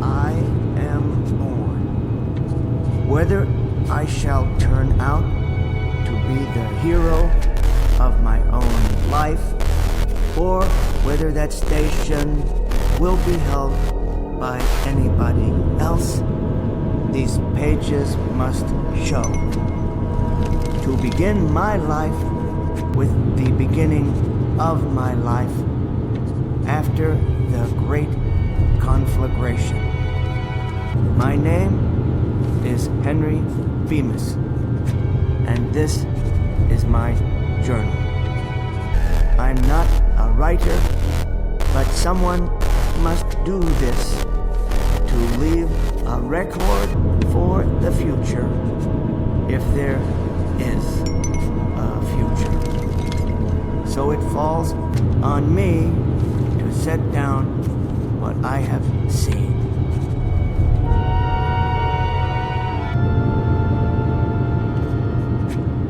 I am born. Whether I shall turn out to be the hero of my own life, or whether that station will be held by anybody else, these pages must show. To begin my life with the beginning of my life after the great conflagration. My name is Henry Bemis, and this is my journal. I'm not a writer, but someone must do this to leave a record for the future, if there is a future. So it falls on me to set down what I have seen.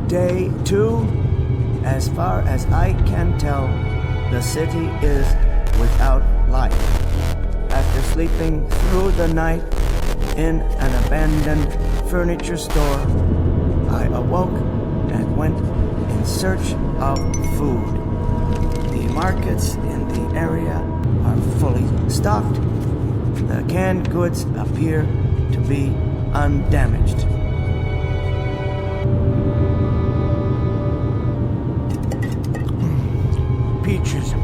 Day 2, as far as I can tell, the city is without life. After sleeping through the night in an abandoned furniture store, I awoke and went in search of food. The markets in the area are fully stocked. The canned goods appear to be undamaged. Peaches.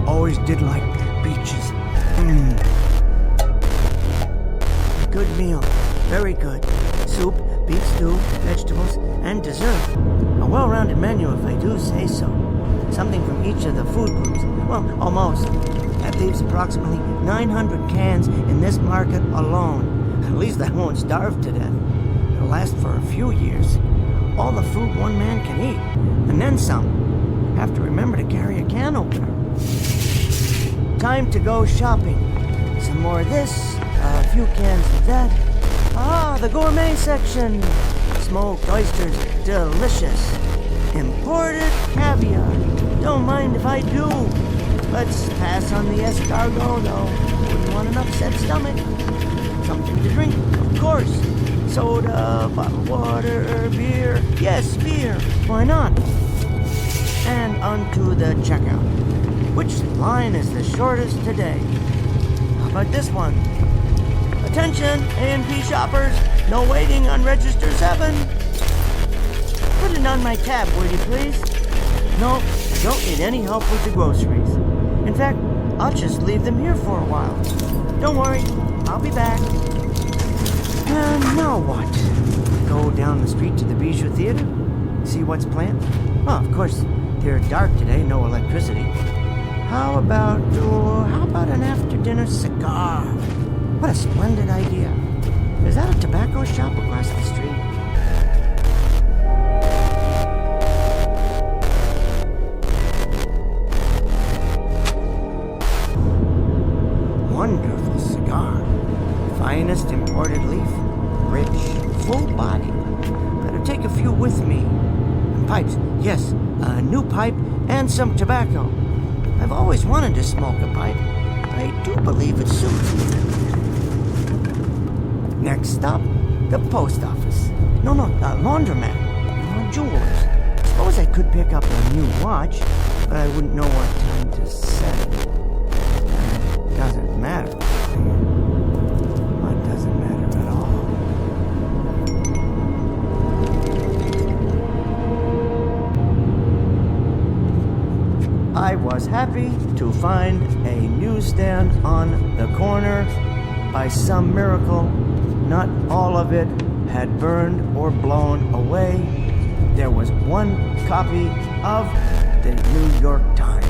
Always did like peaches. Good meal. Very good. Soup, beef stew, vegetables, and dessert. A well-rounded menu, if I do say so. Something from each of the food groups. Well, almost. At leaves approximately 900 cans in this market alone. At least I won't starve to death. It'll last for a few years. All the food one man can eat, and then some. Have to remember to carry a can opener. Time to go shopping. Some more of this, a few cans of that. Ah, the gourmet section. Smoked oysters, delicious. Imported caviar. Don't mind if I do. Let's pass on the escargot, though. Wouldn't want an upset stomach. Something to drink, of course. Soda, bottled water, beer. Yes, beer. Why not? And onto the checkout. Which line is the shortest today? How about this one? Attention, A&P shoppers. No waiting on register 7. Put it on my tab, will you please? No, I don't need any help with the groceries. In fact, I'll just leave them here for a while. Don't worry, I'll be back. And now what? Go down the street to the Bijou Theater? See what's planned? Well, of course, they're dark today, no electricity. How about an after-dinner cigar? What a splendid idea. Is that a tobacco shop across the street? Wonderful cigar. Finest imported leaf. Rich, full body. Better take a few with me. And pipes, yes, a new pipe and some tobacco. I've always wanted to smoke a pipe. I do believe it suits me. Next stop, the post office. No, laundromat. Or jewelers. Suppose I could pick up a new watch, but I wouldn't know what time to set it. And it doesn't matter. What doesn't matter at all? I was happy to find a newsstand on the corner. By some miracle, not all of it had burned or blown away. There was one copy of the New York Times.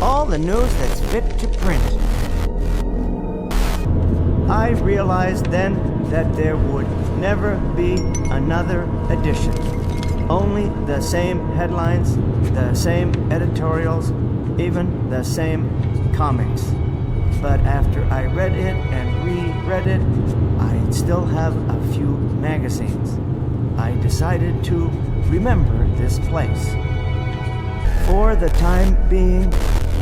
All the news that's fit to print. I realized then that there would never be another edition. Only the same headlines, the same editorials, even the same comics. But after I read it and reread it, I'd still have a few magazines. I decided to remember this place. For the time being,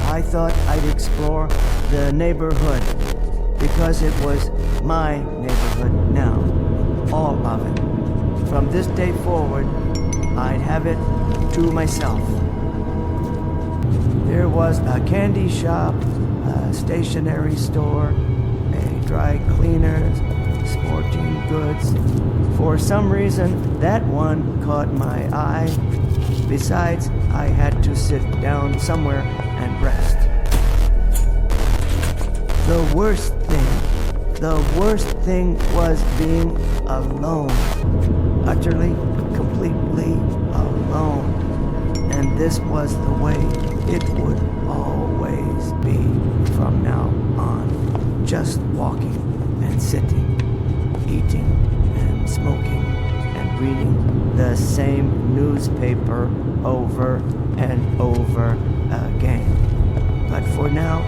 I thought I'd explore the neighborhood, because it was my neighborhood now, all of it. From this day forward, I'd have it to myself. There was a candy shop, a stationery store, a dry cleaners, sporting goods. For some reason, that one caught my eye. Besides, I had to sit down somewhere and rest. The worst thing was being alone. Utterly, completely alone. And this was the way it would always be from now on. Just walking and sitting, eating and smoking and reading the same newspaper over and over again. But for now,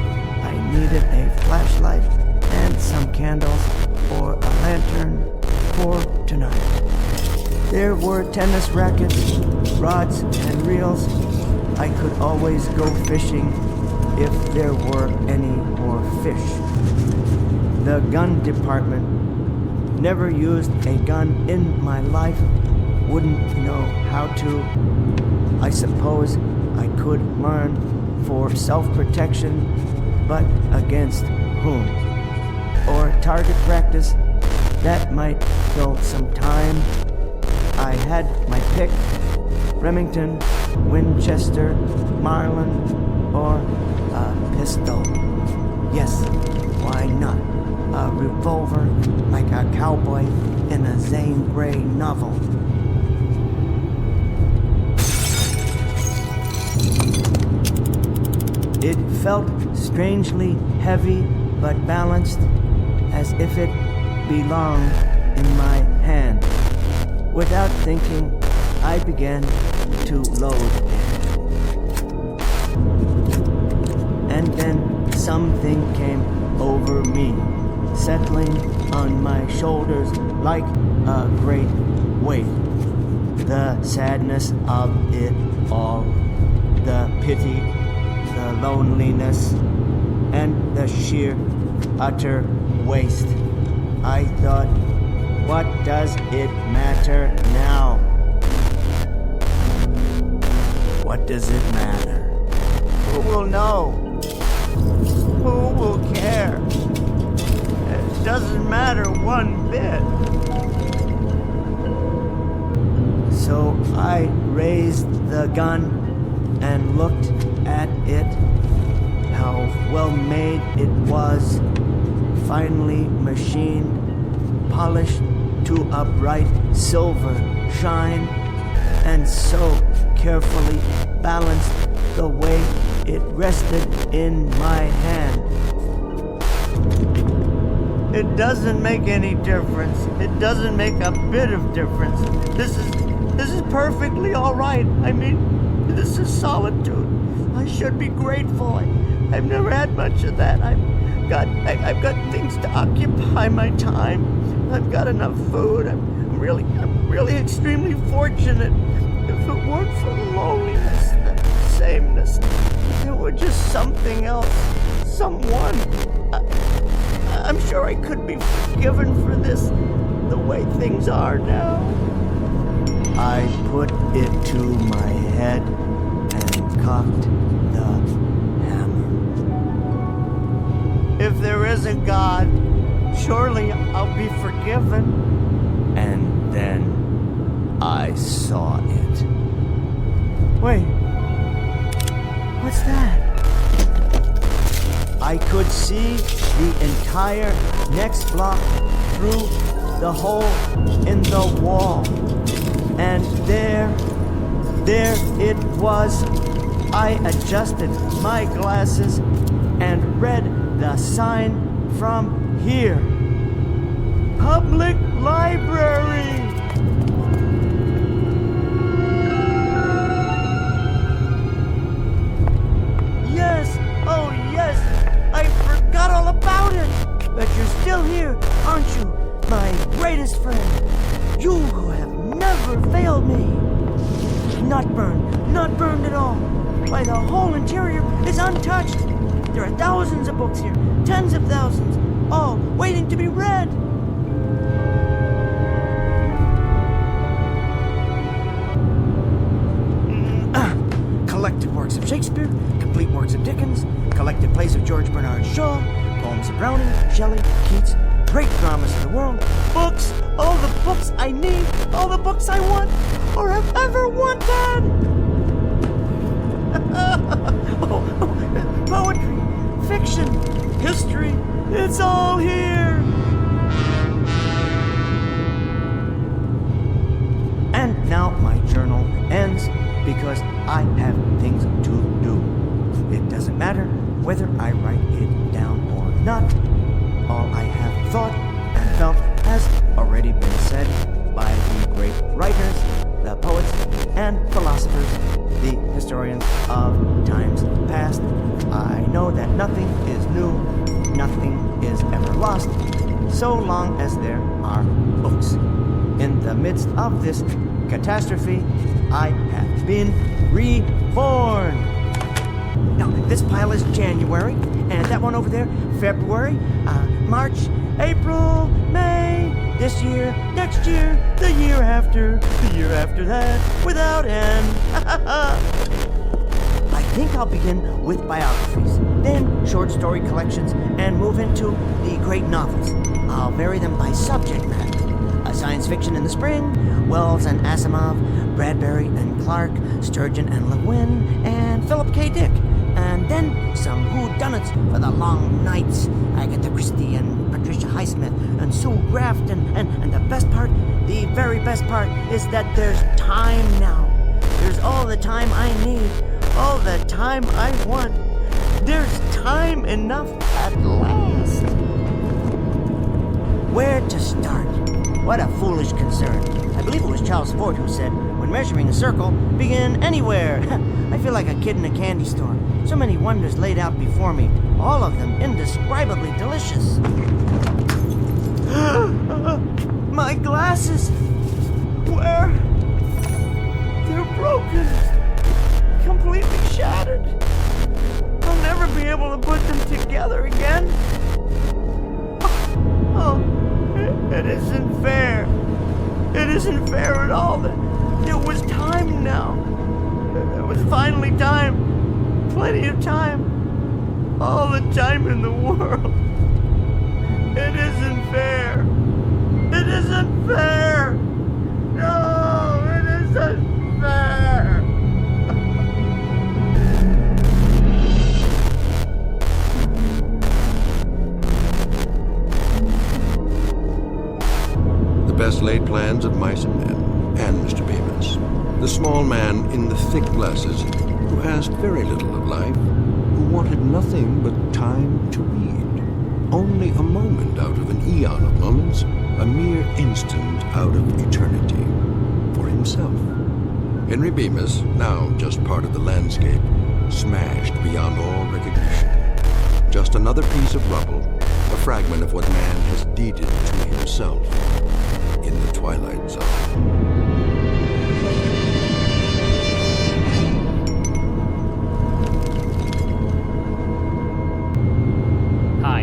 I needed a flashlight and some candles or a lantern for tonight. There were tennis rackets, rods and reels. I could always go fishing if there were any more fish. The gun department. Never used a gun in my life. Wouldn't know how to. I suppose I could learn for self-protection, but against whom? Or target practice. That might fill some time. I had my pick. Remington, Winchester, Marlin, or a pistol. Yes, why not? A revolver like a cowboy in a Zane Grey novel. It felt strangely heavy but balanced, as if it belonged in my hand. Without thinking, I began to load it. And then something came over me, settling on my shoulders like a great weight. The sadness of it all, the pity, the loneliness, and the sheer, utter waste. I thought, what does it matter now? What does it matter? Who will know? Who will care? It doesn't matter one bit. So I raised the gun and looked at it, how well made it was, finely machined, polished to a bright silver shine, and so carefully balanced the way it rested in my hand. It doesn't make any difference. It doesn't make a bit of difference. This is perfectly all right. I mean, this is solitude. I should be grateful. I've never had much of that. I've got things to occupy my time. I've got enough food. I'm really extremely fortunate. If it weren't for the loneliness, the sameness, it were just something else, someone. I'm sure I could be forgiven for this, the way things are now. I put it to my head and cocked the hammer. If there is a God, surely I'll be forgiven. And then I saw it. Wait, what's that? I could see the entire next block through the hole in the wall. And there it was. I adjusted my glasses and read the sign from here. Public Library! Yes, oh yes, I forgot all about it. But you're still here, aren't you, my greatest friend? You who have never failed me. Not burned at all. Why, the whole interior is untouched. There are thousands of books here, tens of thousands, all waiting to be read. Collected works of Shakespeare, complete works of Dickens, collected plays of George Bernard Shaw, poems of Browning, Shelley, Keats, great dramas of the world, books, all the books I need, all the books I want, or have ever wanted. Poetry, fiction, history, it's all here. And now my journal ends because I have things to do. It doesn't matter whether I write it down or not. All I have thought and felt has already been said by the great writers, the poets and philosophers, the historians of times past. I know that nothing is new, nothing is ever lost, so long as there are books. In the midst of this catastrophe, I have been reborn. Now, this pile is January, and that one over there, February, March, April, May, this year, next year, the year after that, without end. I think I'll begin with biographies, then short story collections, and move into the great novels. I'll vary them by subject matter. Science fiction in the spring, Wells and Asimov, Bradbury and Clark, Sturgeon and Le Guin, and Philip K. Dick. And then some whodunits for the long nights. Agatha Christie and Patricia Highsmith and Sue Grafton. And the best part, the very best part, is that there's time now. There's all the time I need, all the time I want. There's time enough at last. Where to start? What a foolish concern. I believe it was Charles Ford who said, when measuring a circle, begin anywhere. I feel like a kid in a candy store. So many wonders laid out before me, all of them indescribably delicious. My glasses! Where? They're broken. Completely shattered. I'll never be able to put them together again. Oh, it isn't fair. It isn't fair at all. There was time now. There was finally time. Plenty of time. All the time in the world. It isn't fair. It isn't fair. No, it isn't fair. The best laid plans of mice and men, and Mr. Bemis, the small man in the thick glasses who asked very little of life, who wanted nothing but time to read, only a moment out of an eon of moments, a mere instant out of eternity, for himself. Henry Bemis, now just part of the landscape, smashed beyond all recognition. Just another piece of rubble, a fragment of what man has deeded to himself in the Twilight Zone.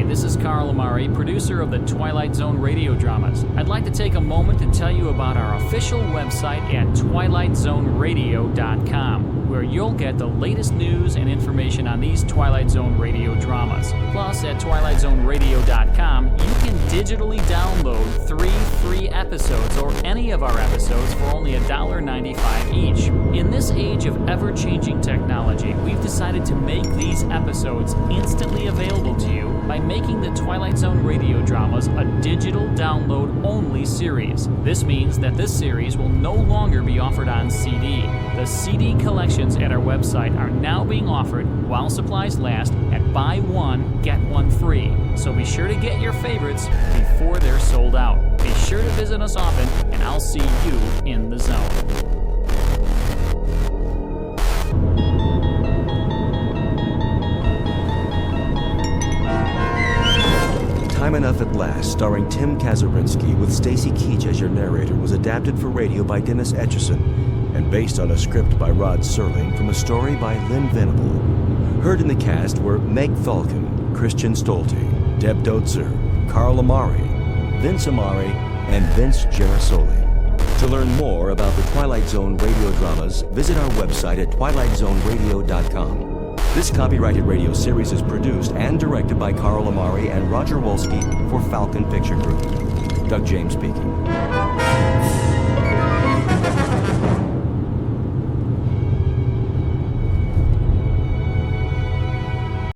This is Carl Amari, producer of the Twilight Zone Radio Dramas. I'd like to take a moment to tell you about our official website at twilightzoneradio.com, where you'll get the latest news and information on these Twilight Zone Radio Dramas. Plus, at twilightzoneradio.com, you can digitally download 3 free episodes or any of our episodes for only $1.95 each. In this age of ever-changing technology, we've decided to make these episodes instantly available to you by making the Twilight Zone Radio Dramas a digital download-only series. This means that this series will no longer be offered on CD. The CD collections at our website are now being offered while supplies last at buy one, get one free. So be sure to get your favorites before they're sold out. Be sure to visit us often, and I'll see you in the zone. Time Enough at Last, starring Tim Kazurinsky with Stacy Keach as your narrator, was adapted for radio by Dennis Etchison and based on a script by Rod Serling from a story by Lynn Venable. Heard in the cast were Meg Falcon, Christian Stolte, Deb Dotzer, Carl Amari, Vince Amari, and Vince Gerasoli. To learn more about the Twilight Zone radio dramas, visit our website at twilightzoneradio.com. This copyrighted radio series is produced and directed by Carl Amari and Roger Wolski for Falcon Picture Group. Doug James speaking.